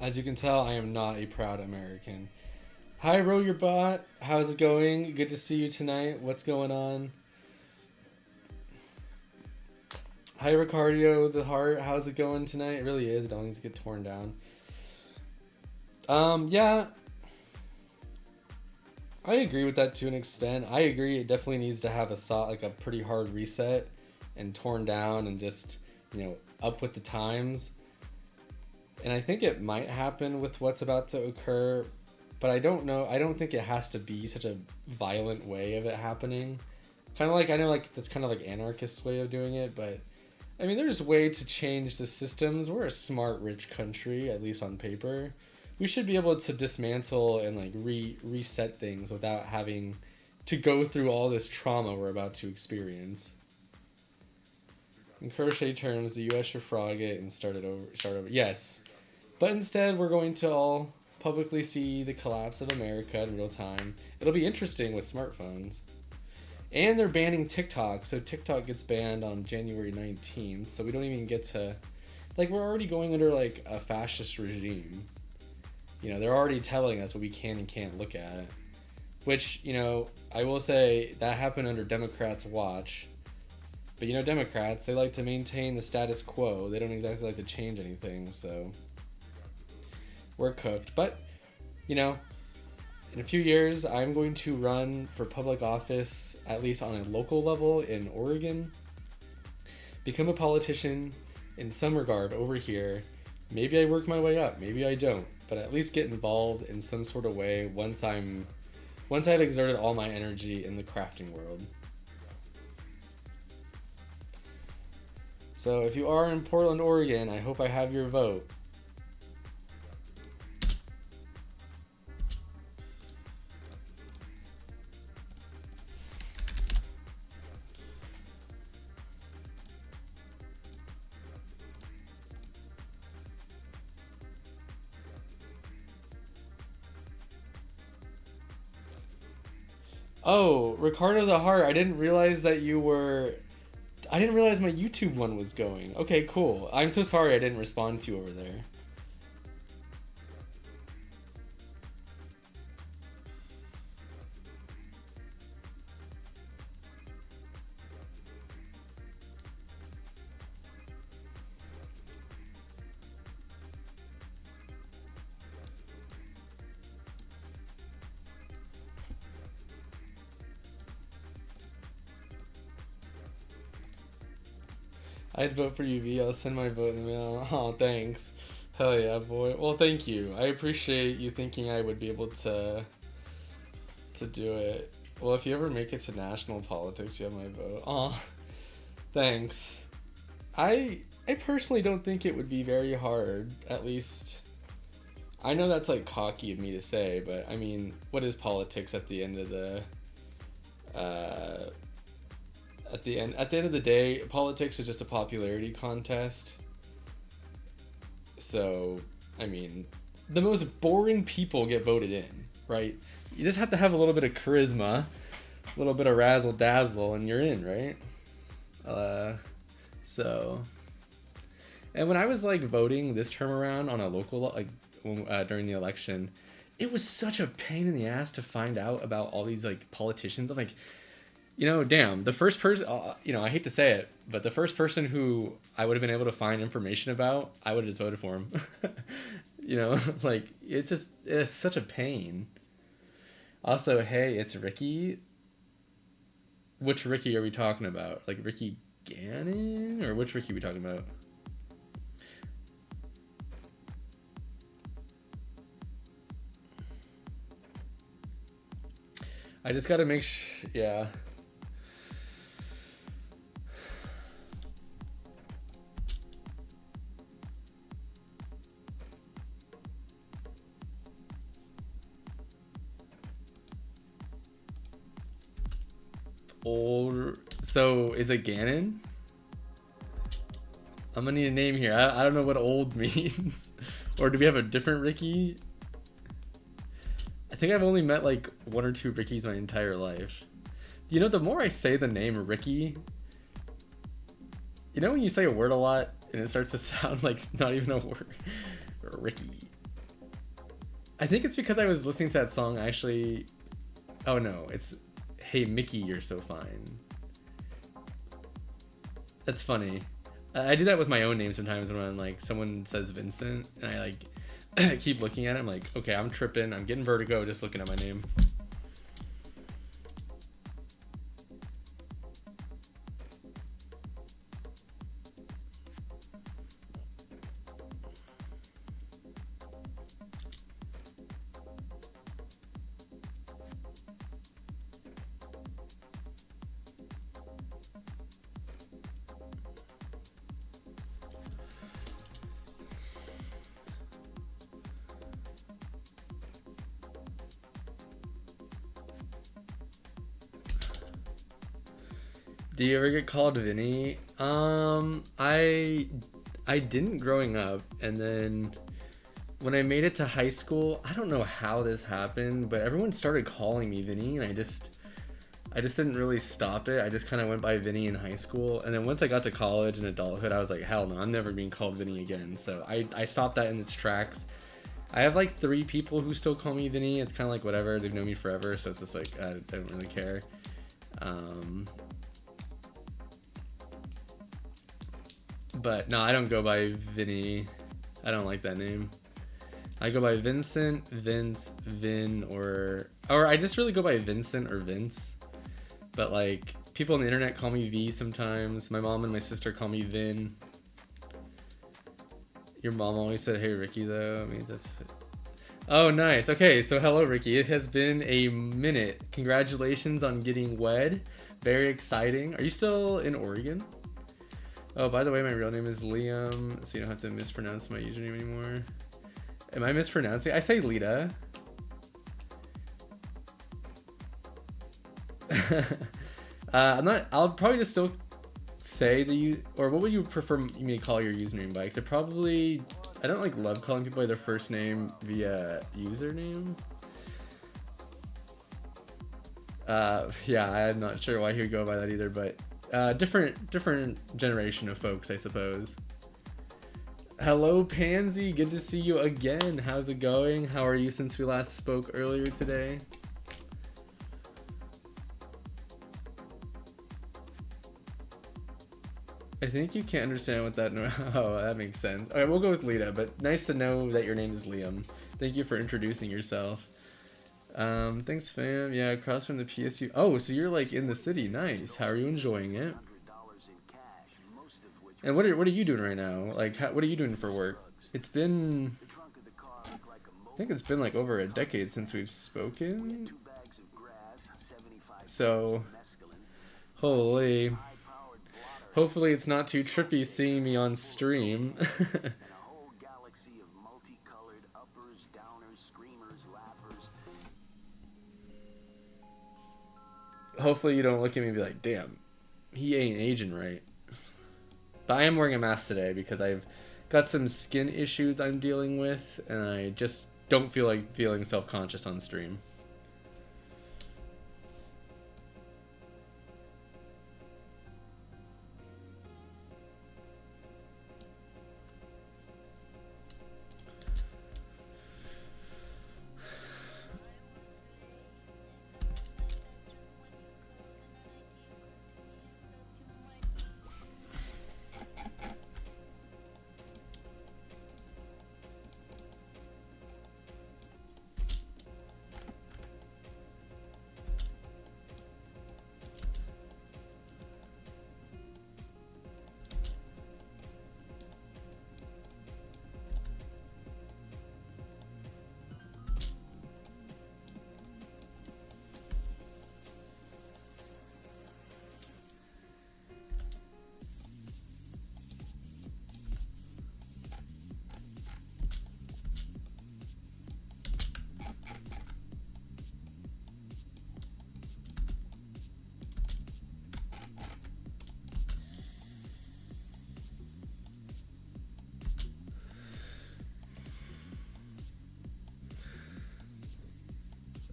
As you can tell, I am not a proud American. Hi, Row Your Bot. How's it going? Good to see you tonight. What's going on? Hi, Ricardo the Heart. How's it going tonight? It really is. It all needs to get torn down. Yeah. I agree with that to an extent. I agree it definitely needs to have a pretty hard reset and torn down and just, up with the times. And I think it might happen with what's about to occur, but I don't know. I don't think it has to be such a violent way of it happening. Kind of like, I know like that's kind of like anarchist way of doing it, but I mean, there's a way to change the systems. We're a smart, rich country, at least on paper. We should be able to dismantle and like reset things without having to go through all this trauma we're about to experience. In crochet terms, the U.S. should frog it and start over. Yes, but instead we're going to all publicly see the collapse of America in real time. It'll be interesting with smartphones. And they're banning TikTok, so TikTok gets banned on January 19th, so we don't even get to... Like, we're already going under, like, a fascist regime. They're already telling us what we can and can't look at. Which, I will say, that happened under Democrats' watch. But, Democrats, they like to maintain the status quo. They don't exactly like to change anything, so... We're cooked. But, in a few years, I'm going to run for public office, at least on a local level in Oregon. Become a politician in some regard over here. Maybe I work my way up, maybe I don't. But at least get involved in some sort of way once I've exerted all my energy in the crafting world. So if you are in Portland, Oregon, I hope I have your vote. Oh, Ricardo the Heart, I didn't realize my YouTube one was going. Okay, cool. I'm so sorry I didn't respond to you over there. I'd vote for UV. I'll send my vote in the mail. Oh, thanks. Hell yeah, boy. Well, thank you. I appreciate you thinking I would be able to do it. Well, if you ever make it to national politics, you have my vote. Oh, thanks. I personally don't think it would be very hard. At least, I know that's like cocky of me to say, but I mean, what is politics at the end of the At the end of the day, politics is just a popularity contest. So, I mean, the most boring people get voted in, right? You just have to have a little bit of charisma, a little bit of razzle dazzle, and you're in, right? So, And when I was like voting this term around on a local during the election, it was such a pain in the ass to find out about all these like politicians. I'm like, damn, the first person, I hate to say it, but the first person who I would have been able to find information about, I would have just voted for him. Like it's such a pain. Also, hey, it's Ricky. Which Ricky are we talking about? Like Ricky Gannon, or which Ricky are we talking about? I just gotta make sure, yeah. So is it Gannon? I'm gonna need a name here. I don't know what old means. Or do we have a different Ricky? I think I've only met like one or two Rickies my entire life. The more I say the name Ricky, when you say a word a lot and it starts to sound like not even a word? Ricky. I think it's because I was listening to that song actually. Oh no, it's Hey Mickey, You're So Fine. That's funny. I do that with my own name sometimes when like someone says Vincent and I like keep looking at it. I'm like, okay, I'm tripping. I'm getting vertigo just looking at my name. Do you ever get called Vinny? I didn't growing up, and then when I made it to high school, I don't know how this happened, but everyone started calling me Vinny, and I just didn't really stop it. I just kind of went by Vinny in high school, and then once I got to college and adulthood, I was like, hell no, I'm never being called Vinny again. So I stopped that in its tracks. I have like 3 people who still call me Vinny. It's kind of like whatever, they've known me forever, so it's just like I don't really care. But no, I don't go by Vinny. I don't like that name. I go by Vincent, Vince, Vin, or I just really go by Vincent or Vince. But like people on the internet call me V sometimes. My mom and my sister call me Vin. Your mom always said, "Hey Ricky," though. I mean, that's. Oh, nice. Okay, so hello Ricky. It has been a minute. Congratulations on getting wed. Very exciting. Are you still in Oregon? Oh, by the way, my real name is Liam, so you don't have to mispronounce my username anymore. Am I mispronouncing? I say Lita. I'm not. I'll probably just still say or what would you prefer me to call your username by? Because I don't like love calling people by their first name via username. Yeah, I'm not sure why he would go by that either, but different generation of folks, I suppose. Hello, Pansy. Good to see you again. How's it going? How are you since we last spoke earlier today? I think you can't understand what that... Oh, that makes sense. All right, we'll go with Lita, but nice to know that your name is Liam. Thank you for introducing yourself. Thanks, fam. Yeah, across from the PSU. Oh, so you're like in the city. Nice. How are you enjoying it? And what are you doing right now? Like, what are you doing for work? It's been... I think it's been like over a decade since we've spoken. So, holy... Hopefully it's not too trippy seeing me on stream. Hopefully you don't look at me and be like, damn, he ain't aging right. But I am wearing a mask today because I've got some skin issues I'm dealing with, and I just don't feel like feeling self-conscious on stream.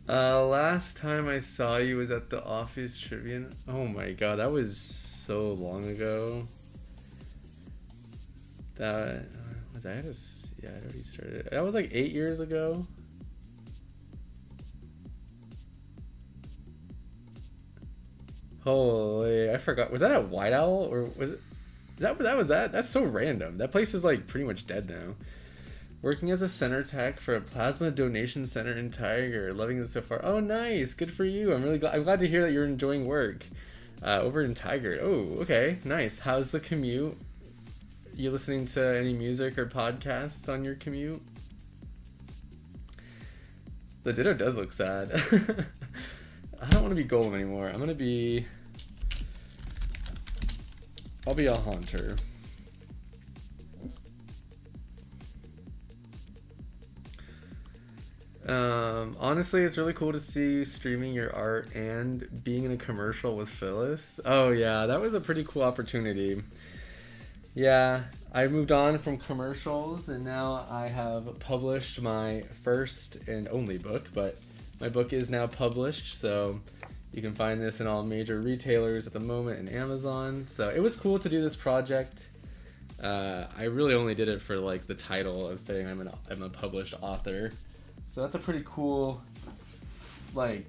Last time I saw you was at the office trivia. Oh my god, that was so long ago. That was I had a yeah, I already started. That was like 8 years ago. Holy, I forgot. Was that at White Owl or was it? That was that? That's so random. That place is like pretty much dead now. Working as a center tech for a plasma donation center in Tiger. Loving this so far. Oh, nice. Good for you. I'm really glad. I'm glad to hear that you're enjoying work over in Tiger. Oh, okay. Nice. How's the commute? You listening to any music or podcasts on your commute? The Ditto does look sad. I don't want to be Golem anymore. I'm gonna be. I'll be a Haunter. Honestly, it's really cool to see you streaming your art and being in a commercial with Phyllis. Oh yeah, that was a pretty cool opportunity. Yeah, I moved on from commercials and now I have published my first and only book, but my book is now published, so you can find this in all major retailers at the moment and Amazon. So it was cool to do this project. I really only did it for like the title of saying I'm a published author. So that's a pretty cool, like,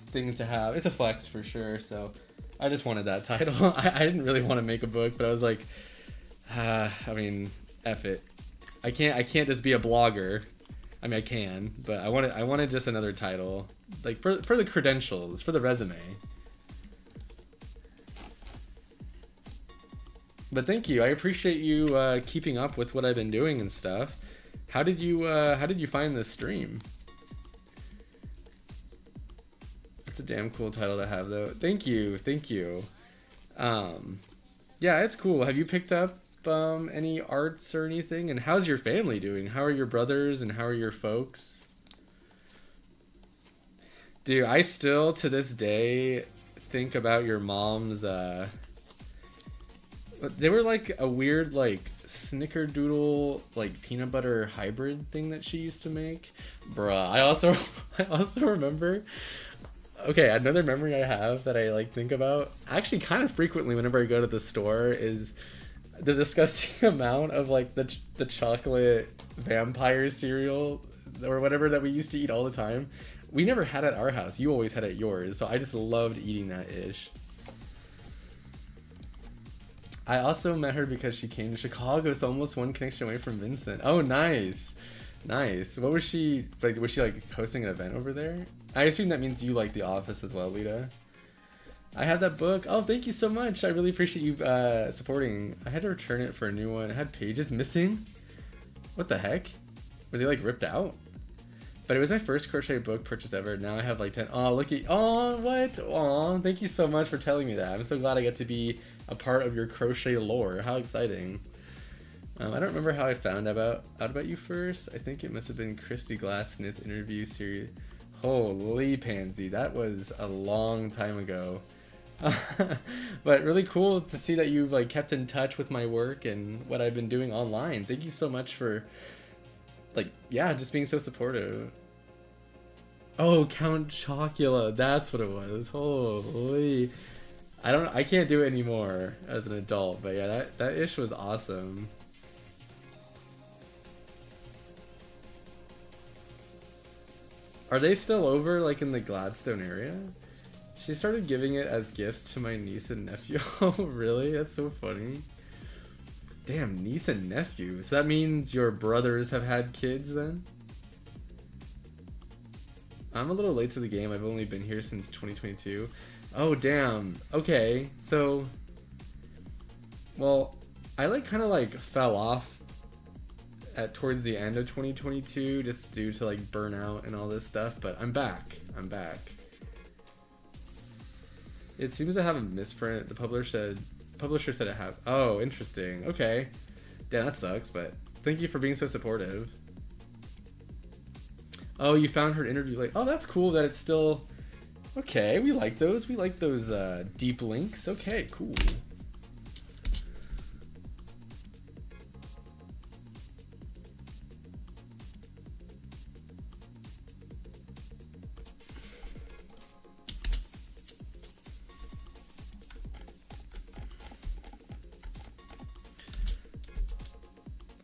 things to have. It's a flex for sure. So I just wanted that title. I didn't really want to make a book, but I was like, I mean, F it. I can't just be a blogger. I mean, I can, but I wanted just another title, like for the credentials, for the resume. But thank you. I appreciate you keeping up with what I've been doing and stuff. How did you find this stream? It's a damn cool title to have, though. Thank you. Yeah, it's cool. Have you picked up any arts or anything? And how's your family doing? How are your brothers and how are your folks? Dude, I still to this day think about your mom's they were like a weird like snickerdoodle like peanut butter hybrid thing that she used to make. Bruh, I also remember. Okay, another memory I have that I like think about actually kind of frequently whenever I go to the store is the disgusting amount of like the chocolate vampire cereal or whatever that we used to eat all the time. We never had it at our house. You always had it at yours, so I just loved eating that ish. I also met her because she came to Chicago, so almost one connection away from Vincent. Oh, nice. Nice. What was she, like, hosting an event over there? I assume that means you like The Office as well, Lita. I have that book. Oh, thank you so much. I really appreciate you supporting. I had to return it for a new one. It had pages missing. What the heck? Were they, like, ripped out? But it was my first crochet book purchase ever. Now I have, like, 10. Oh, look at... Oh, what? Oh, thank you so much for telling me that. I'm so glad I get to be a part of your crochet lore. How exciting. I don't remember how I found out about you first. I think it must have been Christy Glassnit's interview series. Holy pansy, that was a long time ago. But really cool to see that you've like kept in touch with my work and what I've been doing online. Thank you so much for like, yeah, just being so supportive. Oh, Count Chocula, that's what it was. Holy. I can't do it anymore as an adult, but yeah, that ish was awesome. Are they still over, like, in the Gladstone area? She started giving it as gifts to my niece and nephew. Oh, really? That's so funny. Damn, niece and nephew. So that means your brothers have had kids, then? I'm a little late to the game. I've only been here since 2022. Oh, damn. Okay, so... Well, I, like, kind of, like, fell off towards the end of 2022 just due to like burnout and all this stuff, but I'm back. It seems to have a misprint. The publisher said it have. Oh, interesting. Okay. Damn, that sucks, but thank you for being so supportive. Oh, you found her interview like, oh, that's cool that it's still okay. We like those deep links. Okay, cool.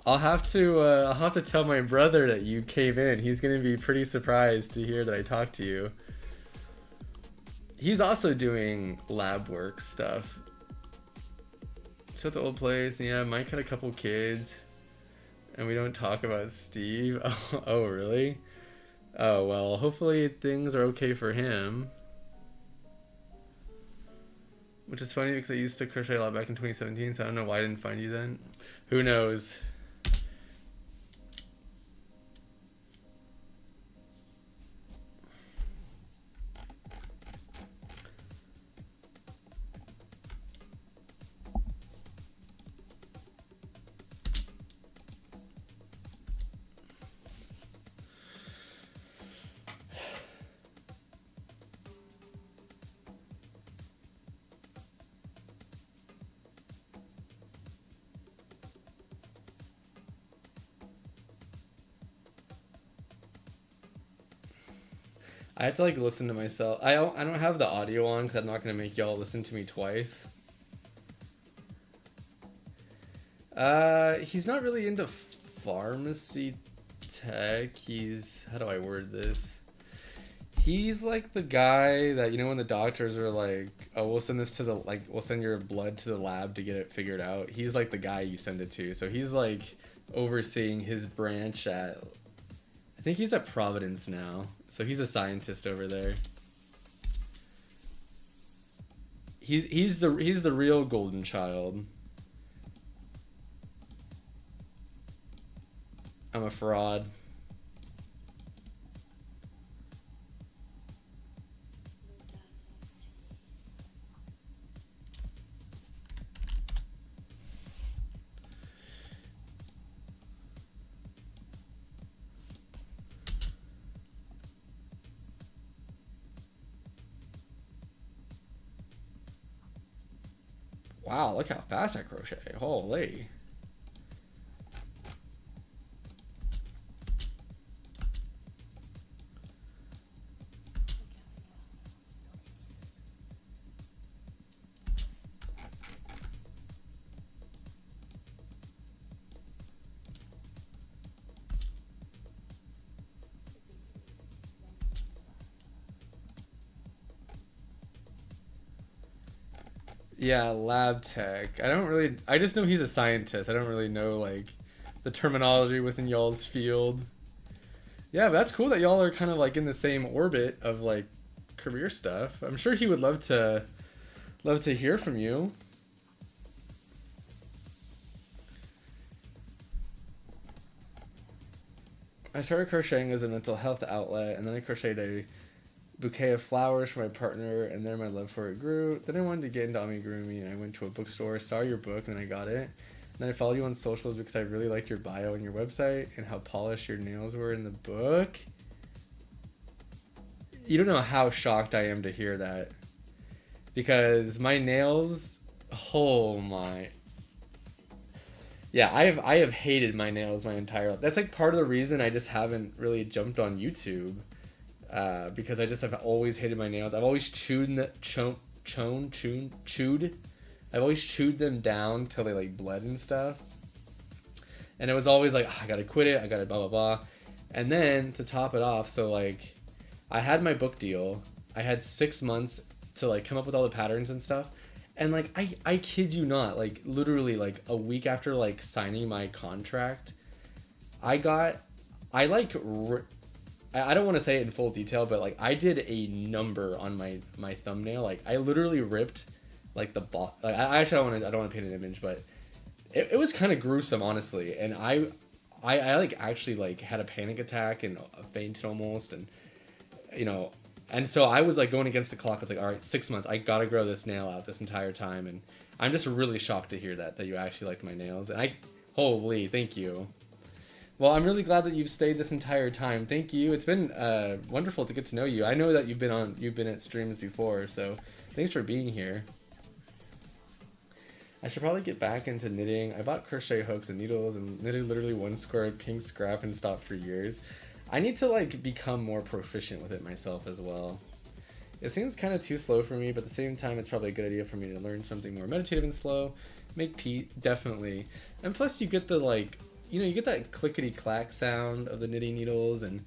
I'll have to tell my brother that you came in. He's gonna be pretty surprised to hear that I talked to you. He's also doing lab work stuff. So at the old place, yeah, Mike had a couple kids, and we don't talk about Steve. Oh, really? Oh, well, hopefully things are okay for him. Which is funny because I used to crochet a lot back in 2017, so I don't know why I didn't find you then. Who knows? I have to like listen to myself. I don't have the audio on because I'm not gonna make y'all listen to me twice. He's not really into pharmacy tech. He's, how do I word this? He's like the guy that, you know, when the doctors are like, oh, we'll send this to the, like, we'll send your blood to the lab to get it figured out. He's like the guy you send it to. So he's like overseeing his branch at, I think he's at Providence now. So he's a scientist over there. He's the real golden child. I'm a fraud. Wow, look how fast I crochet. Holy. Yeah, lab tech. I just know he's a scientist. I don't really know like the terminology within y'all's field. Yeah, but that's cool that y'all are kind of like in the same orbit of like career stuff. I'm sure he would love to hear from you. I started crocheting as a mental health outlet, and then I crocheted a bouquet of flowers for my partner, and then my love for it grew. Then I wanted to get into amigurumi, and I went to a bookstore, saw your book, and I got it. And then I followed you on socials because I really liked your bio and your website and how polished your nails were in the book. You don't know how shocked I am to hear that. Because my nails, oh my. Yeah, I have hated my nails my entire life. That's like part of the reason I just haven't really jumped on YouTube. Because I just have always hated my nails. I've always chewed. I've always chewed them down till they like bled and stuff. And it was always like, oh, I gotta quit it. I gotta blah blah blah. And then to top it off, so like, I had my book deal. I had 6 months to like come up with all the patterns and stuff. And like, I kid you not, like literally like a week after like signing my contract, I don't want to say it in full detail, but like I did a number on my thumbnail. Like I literally ripped like the like I actually I don't want to paint an image, but it was kind of gruesome, honestly. And I like actually like had a panic attack and fainted almost, and you know, and so I was like going against the clock. I was like, all right, 6 months, I gotta grow this nail out this entire time. And I'm just really shocked to hear that you actually liked my nails. And holy, thank you. Well, I'm really glad that you've stayed this entire time. Thank you. It's been wonderful to get to know you. I know that you've been at streams before, so thanks for being here. I should probably get back into knitting. I bought crochet hooks and needles and knitted literally one square pink scrap and stopped for years. I need to like become more proficient with it myself as well. It seems kind of too slow for me, but at the same time, it's probably a good idea for me to learn something more meditative and slow. Make definitely. And plus you get the like, you know, you get that clickety clack sound of the knitting needles, and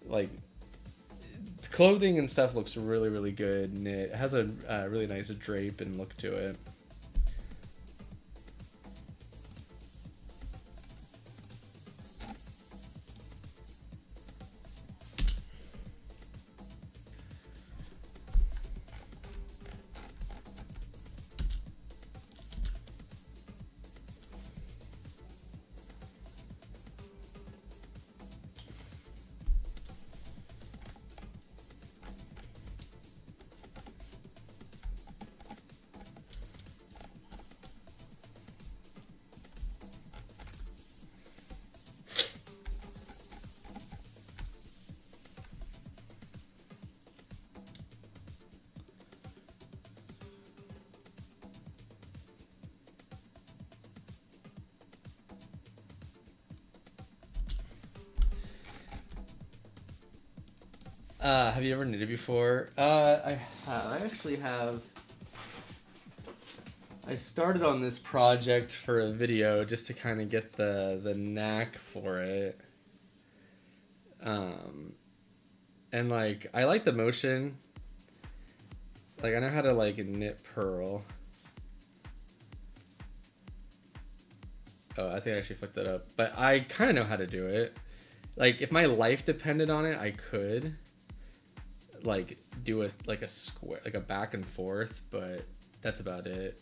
like clothing and stuff looks really, really good knit. It has a really nice drape and look to it. Have you ever knitted before? I have. I actually have. I started on this project for a video just to kind of get the knack for it. And like I like the motion. Like I know how to like knit purl. Oh, I think I actually flipped that up. But I kind of know how to do it. Like if my life depended on it, I could like do a square, like a back and forth, but that's about it.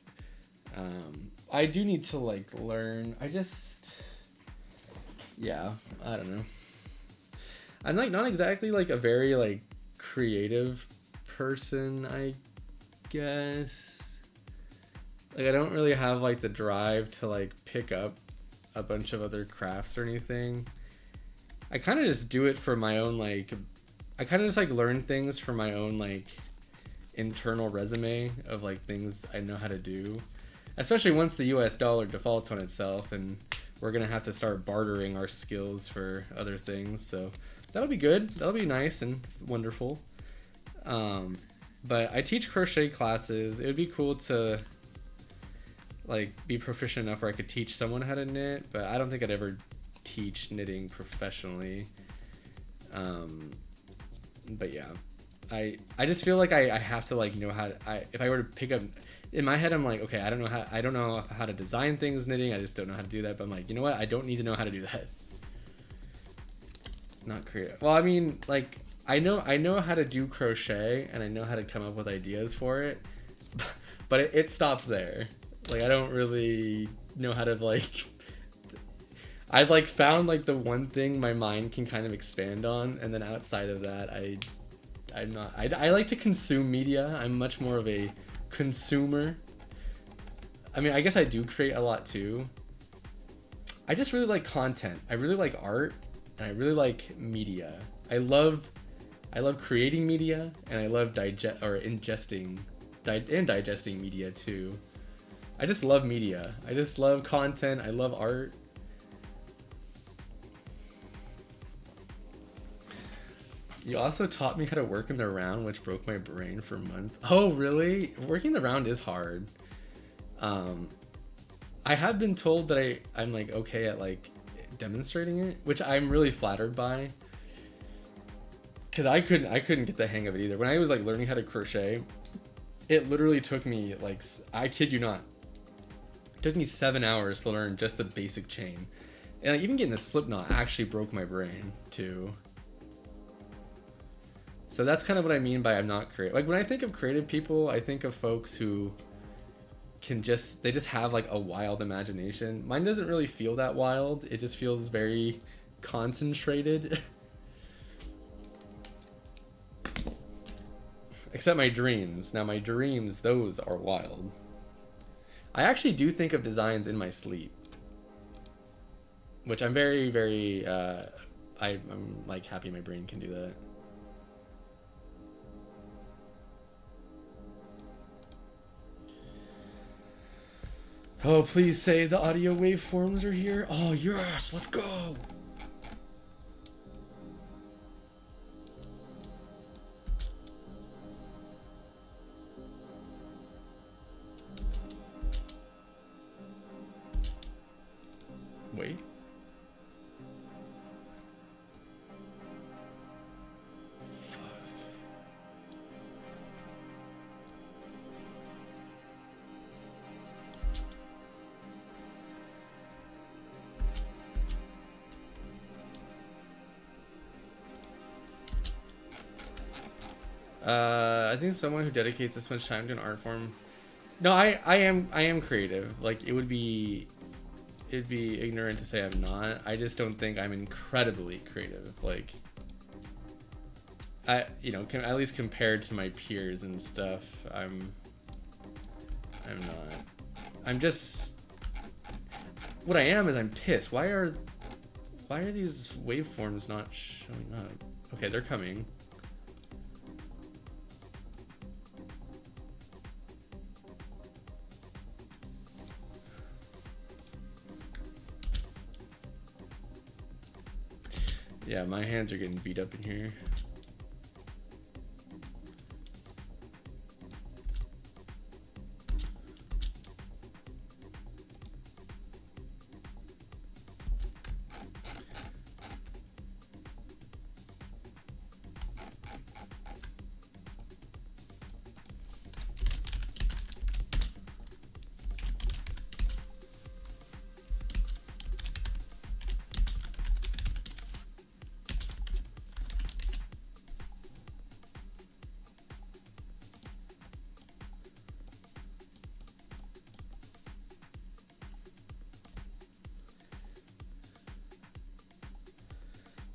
I do need to like learn. Yeah, I don't know. I'm like not exactly like a very like creative person, I guess. Like I don't really have like the drive to like pick up a bunch of other crafts or anything. I kind of just do it for my own like I kind of just like learn things for my own like internal resume of like things I know how to do. Especially once the US dollar defaults on itself and we're going to have to start bartering our skills for other things. So that'll be good. That'll be nice and wonderful. But I teach crochet classes. It would be cool to like be proficient enough where I could teach someone how to knit, but I don't think I'd ever teach knitting professionally. But yeah, I just feel like I have to like know how to, if I were to pick up in my head, I'm like, okay, I don't know how to design things knitting. I just don't know how to do that. But I'm like, you know what? I don't need to know how to do that. Not creative. Well, I mean, like I know how to do crochet and I know how to come up with ideas for it, but it stops there. Like I don't really know how to like. I've like found like the one thing my mind can kind of expand on, and then outside of that, I'm not. I like to consume media. I'm much more of a consumer. I mean, I guess I do create a lot too. I just really like content. I really like art, and I really like media. I love creating media, and I love digesting media too. I just love media. I just love content. I love art. You also taught me how to work in the round, which broke my brain for months. Oh, really? Working the round is hard. I have been told that I'm like okay at like demonstrating it, which I'm really flattered by. Cause I couldn't get the hang of it either. When I was like learning how to crochet, it literally took me like, I kid you not, it took me 7 hours to learn just the basic chain. And like even getting the slip knot actually broke my brain too. So that's kind of what I mean by I'm not creative. Like when I think of creative people, I think of folks who they just have like a wild imagination. Mine doesn't really feel that wild. It just feels very concentrated. Except my dreams. Now my dreams, those are wild. I actually do think of designs in my sleep. Which I'm very, very, I'm like happy my brain can do that. Oh, please say the audio waveforms are here. Oh, yes, let's go. Wait. I think someone who dedicates this much time to an art form. No, I am creative. Like it'd be ignorant to say I'm not. I just don't think I'm incredibly creative. Like at least compared to my peers and stuff, I'm not. I'm just what I am is I'm pissed. Why are these waveforms not showing up? Okay, they're coming. Yeah, my hands are getting beat up in here.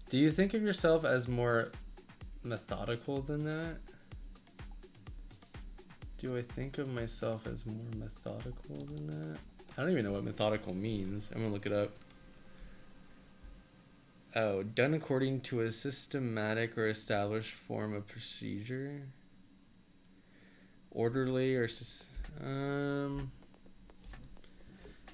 Do you think of yourself as more methodical than that? Do I think of myself as more methodical than that? I don't even know what methodical means. I'm gonna look it up. Oh, done according to a systematic or established form of procedure. Orderly or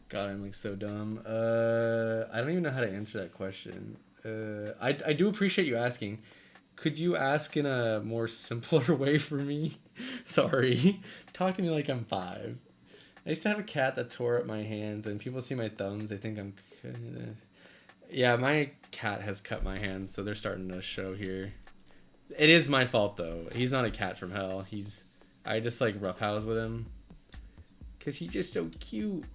God, I'm like so dumb. I don't even know how to answer that question. I do appreciate you asking. Could you ask in a more simpler way for me? Sorry. Talk to me like I'm 5. I used to have a cat that tore up my hands, and people see my thumbs. They think I'm... Yeah, my cat has cut my hands, so they're starting to show here. It is my fault, though. He's not a cat from hell. I just, like, roughhouse with him. Because he's just so cute.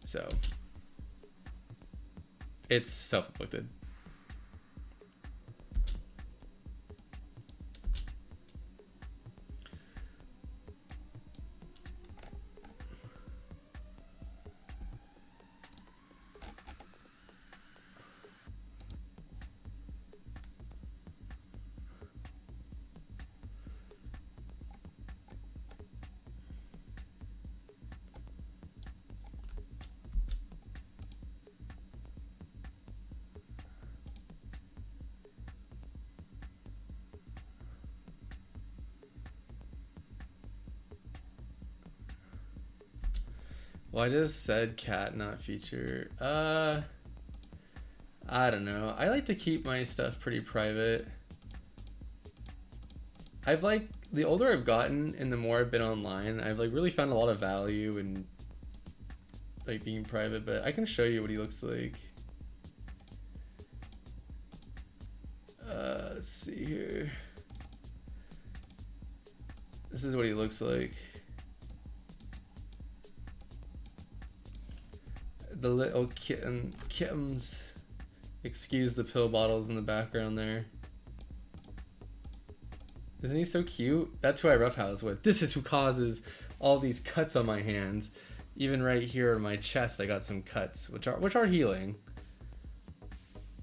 So it's self-inflicted. Well, I just said cat, not feature. I don't know. I like to keep my stuff pretty private. The older I've gotten and the more I've been online, I've like really found a lot of value in like being private, but I can show you what he looks like. Let's see here. This is what he looks like. The little kittens. Excuse the pill bottles in the background there. Isn't he so cute? That's who I roughhouse with. This is who causes all these cuts on my hands. Even right here on my chest, I got some cuts, which are healing.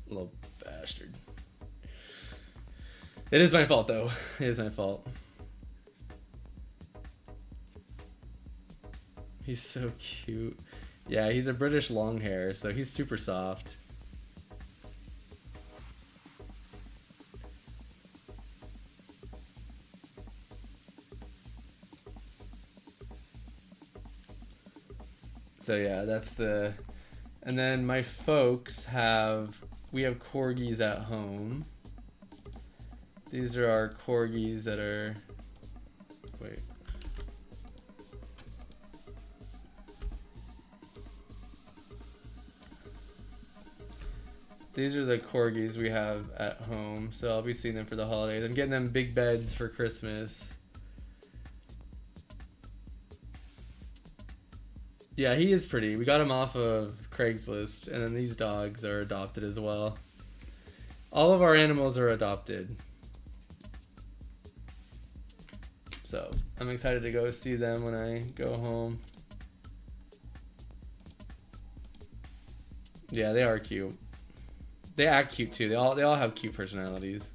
Little bastard. It is my fault, though. It is my fault. He's so cute. Yeah, he's a British long hair, so he's super soft. So yeah, that's the... And then my folks we have corgis at home. These are our corgis that are... Wait. These are the corgis we have at home, so I'll be seeing them for the holidays. I'm getting them big beds for Christmas. Yeah, he is pretty. We got him off of Craigslist, and then these dogs are adopted as well. All of our animals are adopted. So I'm excited to go see them when I go home. Yeah, they are cute. They act cute too. They all have cute personalities.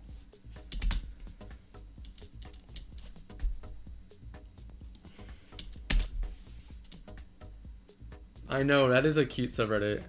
I know, that is a cute subreddit.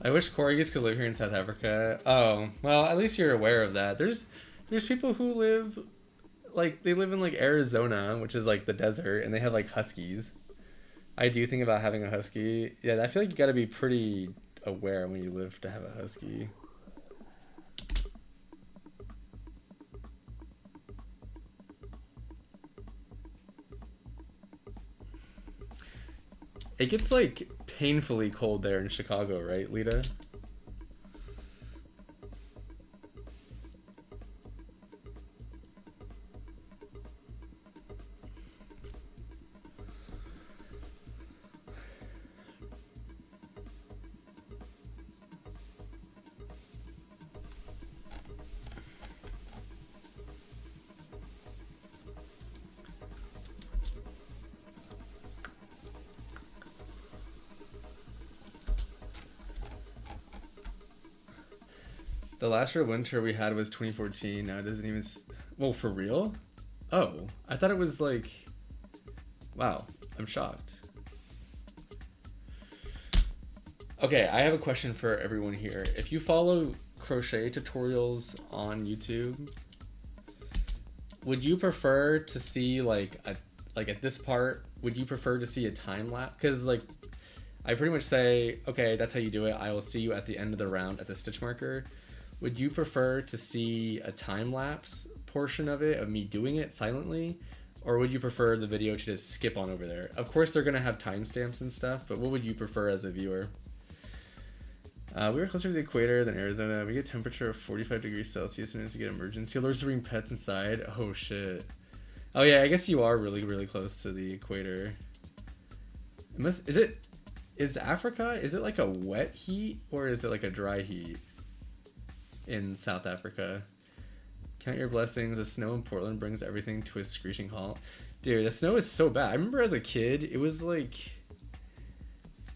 I wish corgis could live here in South Africa. Oh, well, at least you're aware of that. There's people who live like they live in like Arizona, which is like the desert, and they have like huskies. I do think about having a husky. Yeah, I feel like you got to be pretty aware when you live to have a husky. It gets like painfully cold there in Chicago, right, Lita? The last real winter we had was 2014. Now it doesn't even. Well, for real? Oh, I thought it was like. Wow, I'm shocked. Okay, I have a question for everyone here. If you follow crochet tutorials on YouTube, would you prefer to see like at this part? Would you prefer to see a time lapse? Because like, I pretty much say, okay, that's how you do it. I will see you at the end of the round at the stitch marker. Would you prefer to see a time lapse portion of it, of me doing it silently? Or would you prefer the video to just skip on over there? Of course, they're going to have timestamps and stuff, but what would you prefer as a viewer? We were closer to the equator than Arizona. We get temperature of 45 degrees Celsius minutes to get emergency alerts to bring pets inside. Oh, shit. Oh, yeah, I guess you are really, really close to the equator. Is Africa, is it like a wet heat or is it like a dry heat? In South Africa. Count your blessings. The snow in Portland brings everything to a screeching halt. Dude, the snow is so bad. I remember as a kid, it was like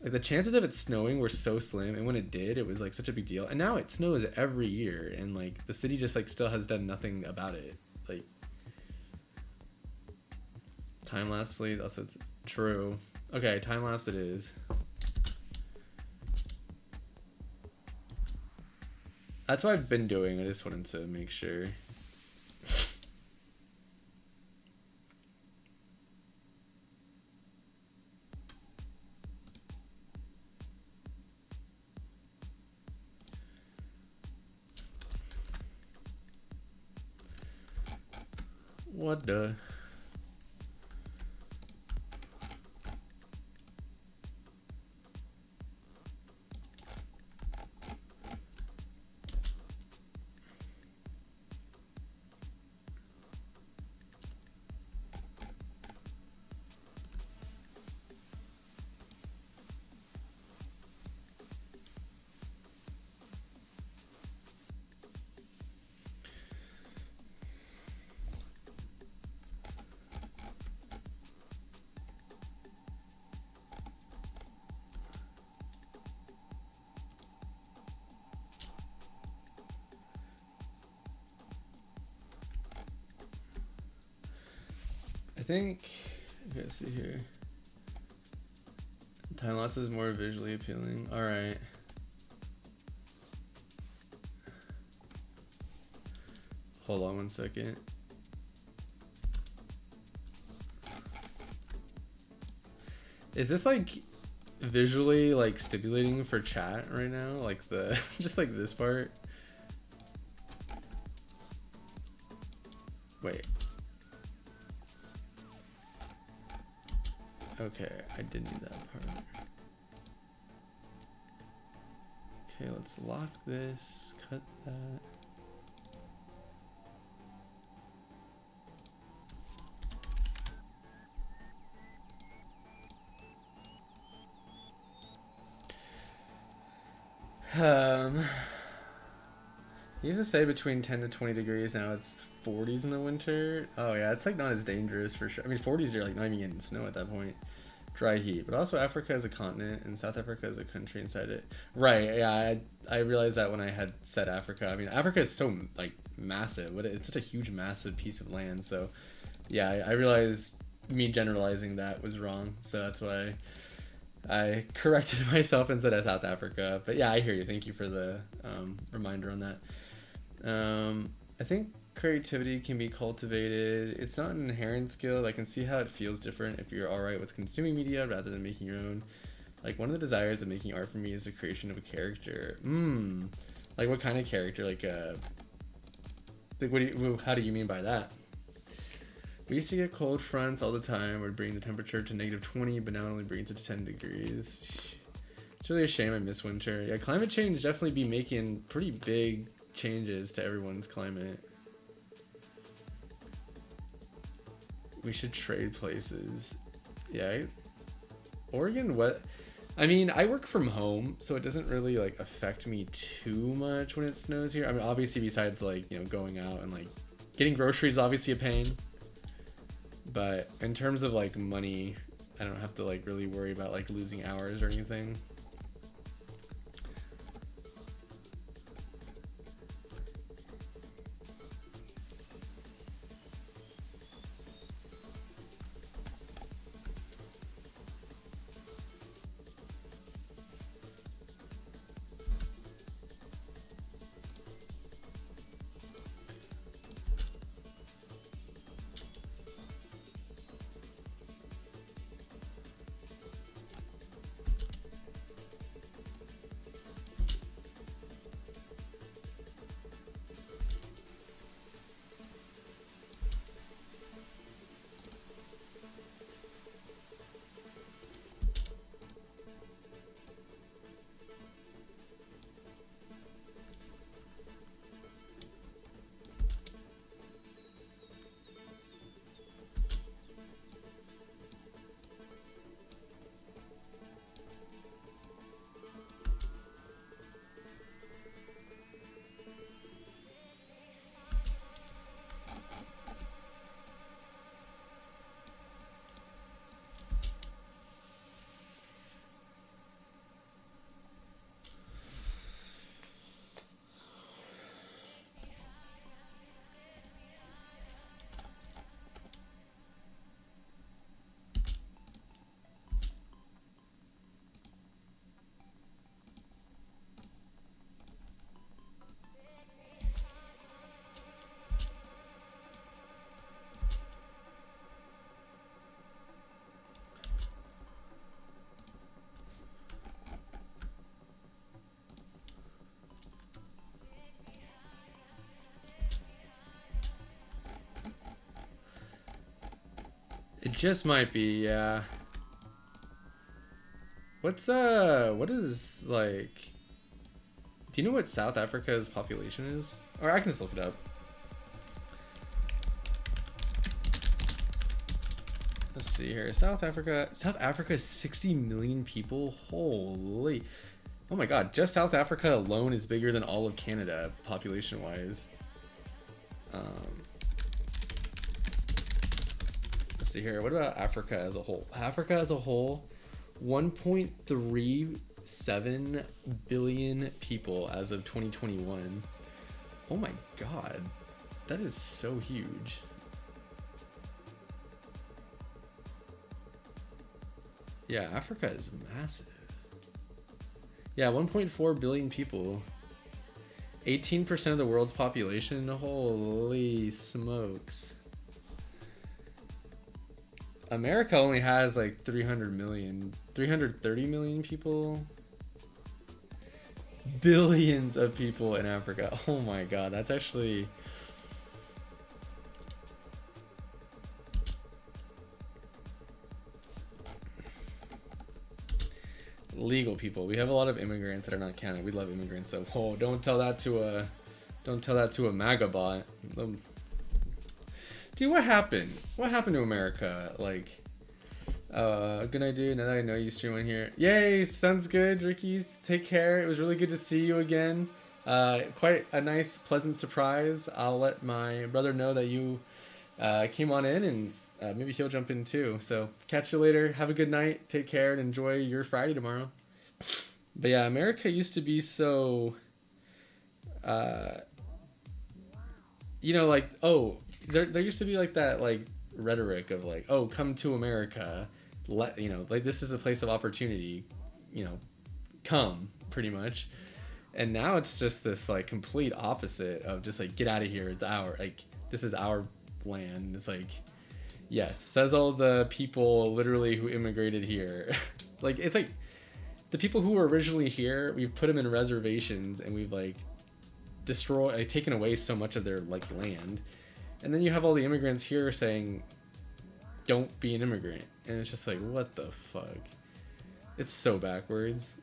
the chances of it snowing were so slim, and when it did, it was like such a big deal. And now it snows every year, and like the city just like still has done nothing about it. Like time lapse, please. Also, it's true. Okay, time lapse it is. That's what I've been doing. I just wanted to make sure. What the? I think, let's see here. Time loss is more visually appealing. All right. Hold on one second. Is this like visually like stimulating for chat right now? Like the just like this part? Wait. Okay, I did need that part. Okay, let's lock this, cut that. You used to say between 10 to 20 degrees, now it's 40s in the winter. Oh yeah, it's like not as dangerous for sure. I mean, 40s you're like not even getting snow at that point. Dry heat, but also Africa is a continent and South Africa is a country inside it. Right, yeah, I realized that when I had said Africa. I mean, Africa is so like massive, but it's such a huge, massive piece of land. So yeah, I realized me generalizing that was wrong. So that's why I corrected myself and said South Africa. But yeah, I hear you. Thank you for the reminder on that. I think creativity can be cultivated. It's not an inherent skill. I can see how it feels different if you're alright with consuming media rather than making your own. Like, one of the desires of making art for me is the creation of a character. Like, what kind of character? Like how do you mean by that? We used to get cold fronts all the time, would bring the temperature to -20, but now it only brings it to 10 degrees. It's really a shame I miss winter. Yeah, climate change definitely be making pretty big changes to everyone's climate. We should trade places. Yeah, Oregon, what? I mean, I work from home, so it doesn't really like affect me too much when it snows here. I mean, obviously besides like, you know, going out and like getting groceries, obviously a pain. But in terms of like money, I don't have to like really worry about like losing hours or anything. It just might be, yeah. What is, like... Do you know what South Africa's population is? Or I can just look it up. Let's see here. South Africa is 60 million people? Holy... Oh my god, just South Africa alone is bigger than all of Canada, population-wise. Let's see here. What about Africa as a whole? Africa as a whole, 1.37 billion people as of 2021. Oh my god. That is so huge. Yeah, Africa is massive. Yeah, 1.4 billion people. 18% of the world's population. Holy smokes. America only has like 300 million, 330 million people. Billions of people in Africa. Oh my god, that's actually... legal people. We have a lot of immigrants that are not counted. We love immigrants, so don't tell that to a MAGA bot. Dude, what happened? What happened to America? Like, good idea. Now that I know you stream on here. Yay, sounds good, Ricky. Take care. It was really good to see you again. Quite a nice, pleasant surprise. I'll let my brother know that you came on in, and maybe he'll jump in too. So catch you later. Have a good night. Take care and enjoy your Friday tomorrow. But yeah, America used to be so, like, oh, there used to be like that like rhetoric of like, oh, come to America, like this is a place of opportunity, come pretty much. And now it's just this like complete opposite of just like, get out of here. It's this is our land. It's like, yes, says all the people literally who immigrated here. Like, it's like the people who were originally here, we've put them in reservations and we've like taken away so much of their like land. And then you have all the immigrants here saying, don't be an immigrant. And it's just like, what the fuck? It's so backwards.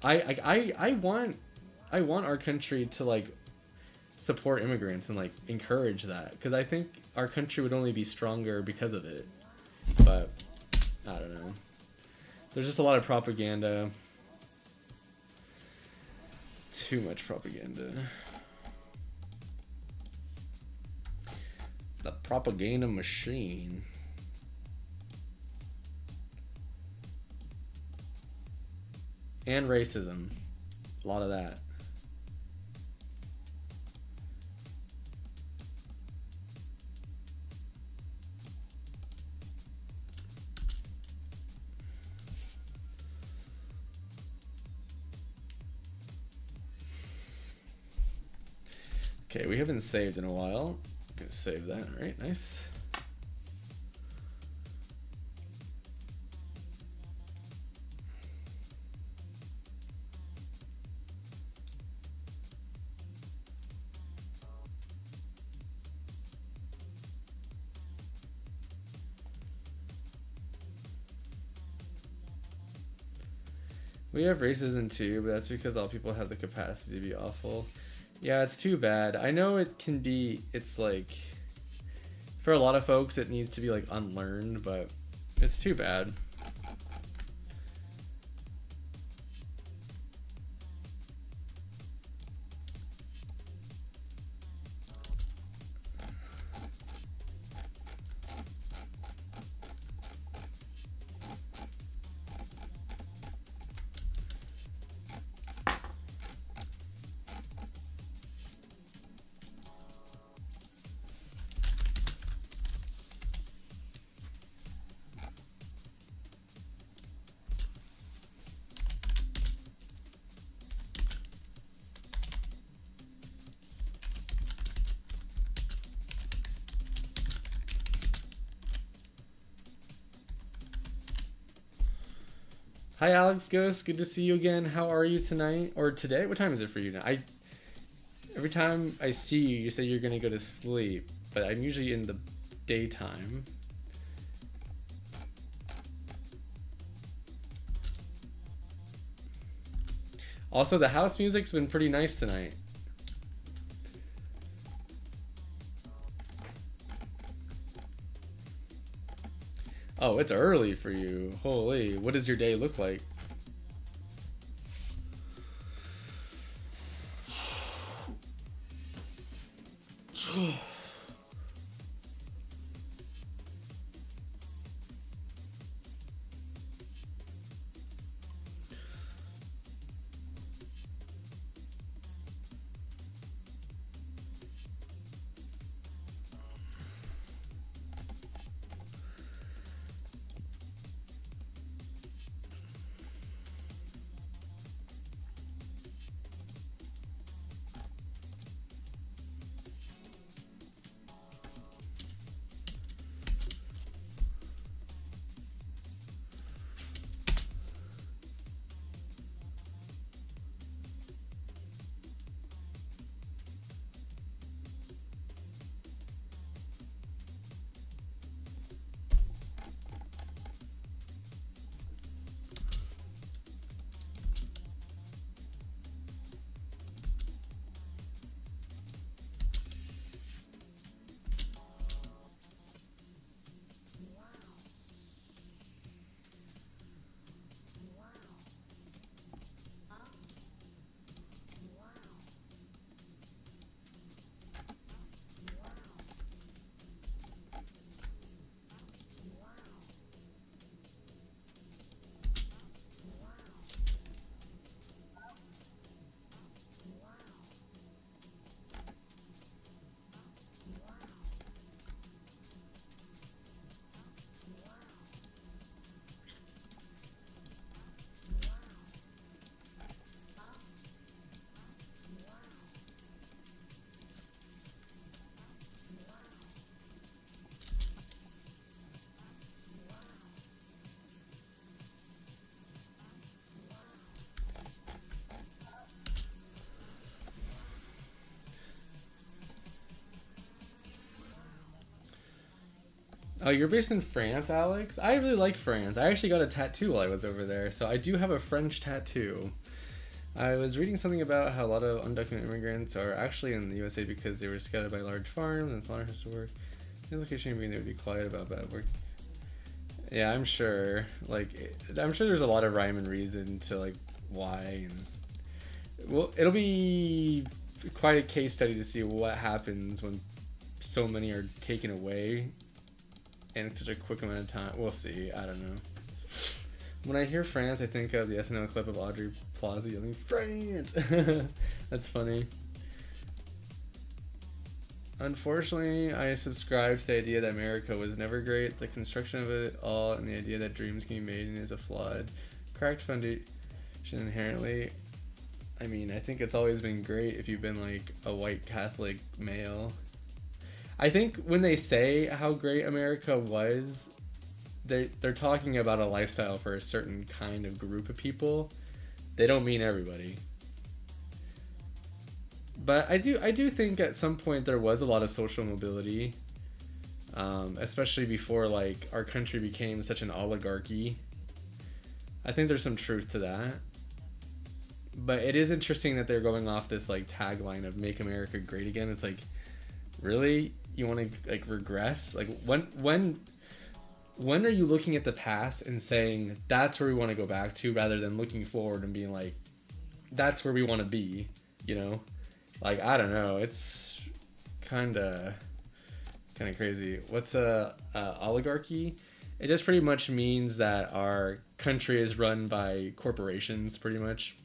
I want our country to like support immigrants and like encourage that, because I think our country would only be stronger because of it. But I don't know. There's just a lot of propaganda. Too much propaganda. The propaganda machine. And racism. A lot of that. Okay, we haven't saved in a while. I'm gonna save that. All right, nice. We have racism too, but that's because all people have the capacity to be awful. Yeah, it's too bad. I know it can be, it's like, for a lot of folks, it needs to be like unlearned, but it's too bad. Hi, Alex Ghost. Good to see you again. How are you tonight? Or today? What time is it for you now? Every time I see you, you say you're going to go to sleep. But I'm usually in the daytime. Also, the house music's been pretty nice tonight. Oh, it's early for you. Holy, what does your day look like? Oh, you're based in France, Alex? I really like France. I actually got a tattoo while I was over there, so I do have a French tattoo. I was reading something about how a lot of undocumented immigrants are actually in the USA because they were scattered by large farms and slaughterhouses to work. The implication being they would be quiet about bad work. Yeah, I'm sure. Like, I'm sure there's a lot of rhyme and reason to like why, and well, it'll be quite a case study to see what happens when so many are taken away in such a quick amount of time. We'll see. I don't know. When I hear France, I think of the SNL clip of Audrey Plaza yelling France. That's funny. Unfortunately, I subscribe to the idea that America was never great. The construction of it all and the idea that dreams can be made is a flawed, cracked foundation inherently. I mean, I think it's always been great if you've been like a white Catholic male. I think when they say how great America was, they're talking about a lifestyle for a certain kind of group of people. They don't mean everybody. But I do think at some point there was a lot of social mobility, especially before like our country became such an oligarchy. I think there's some truth to that. But it is interesting that they're going off this like tagline of "Make America Great Again." It's like, really? You want to like regress? Like when are you looking at the past and saying that's where we want to go back to, rather than looking forward and being like, that's where we want to be, you know? Like, I don't know. It's kind of crazy. What's a oligarchy? It just pretty much means that our country is run by corporations, pretty much.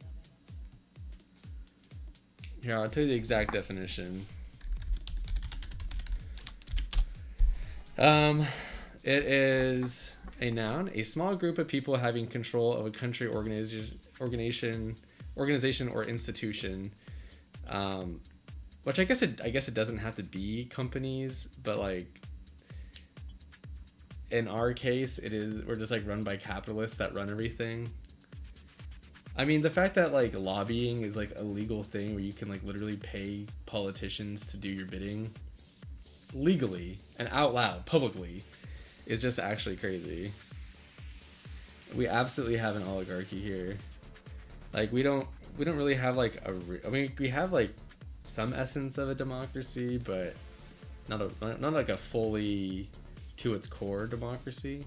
Here, I'll tell you the exact definition. It is a noun, a small group of people having control of a country, organization, or institution. Which I guess it doesn't have to be companies, but like in our case, we're just like run by capitalists that run everything. I mean, the fact that like lobbying is like a legal thing where you can like literally pay politicians to do your bidding legally and out loud publicly is just actually crazy. We absolutely have an oligarchy here. Like we don't really have like I mean, we have like some essence of a democracy, but not like a fully to its core democracy.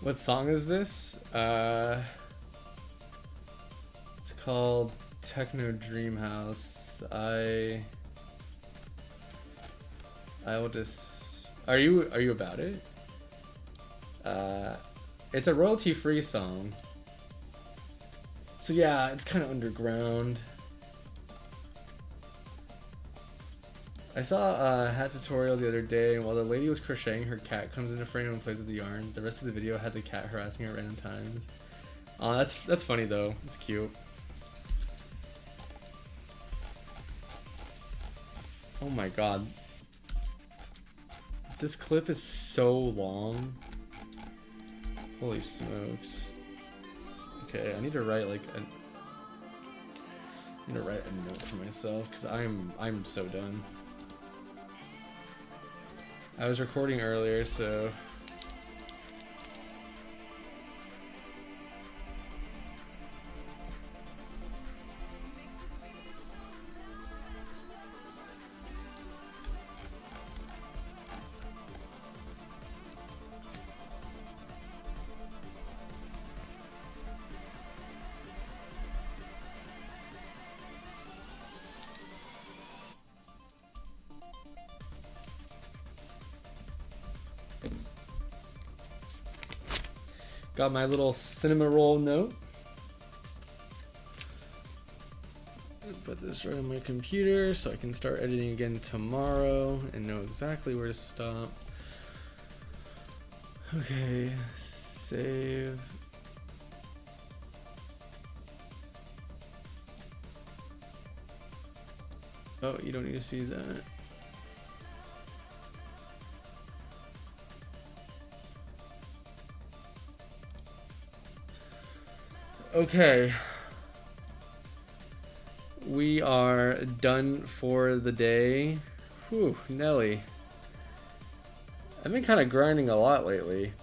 What song is this? It's called Techno Dream House. I will just. Are you about it? It's a royalty-free song. So yeah, it's kind of underground. I saw a hat tutorial the other day, and while the lady was crocheting, her cat comes into frame and plays with the yarn. The rest of the video had the cat harassing her at random times. Oh, that's funny though. It's cute. Oh my god. This clip is so long. Holy smokes. Okay, I need to write like a note for myself because I'm so done. I was recording earlier, so got my little cinema roll note. Put this right on my computer so I can start editing again tomorrow and know exactly where to stop. Okay, save. Oh, you don't need to see that. Okay, we are done for the day. Whew, Nelly. I've been kind of grinding a lot lately.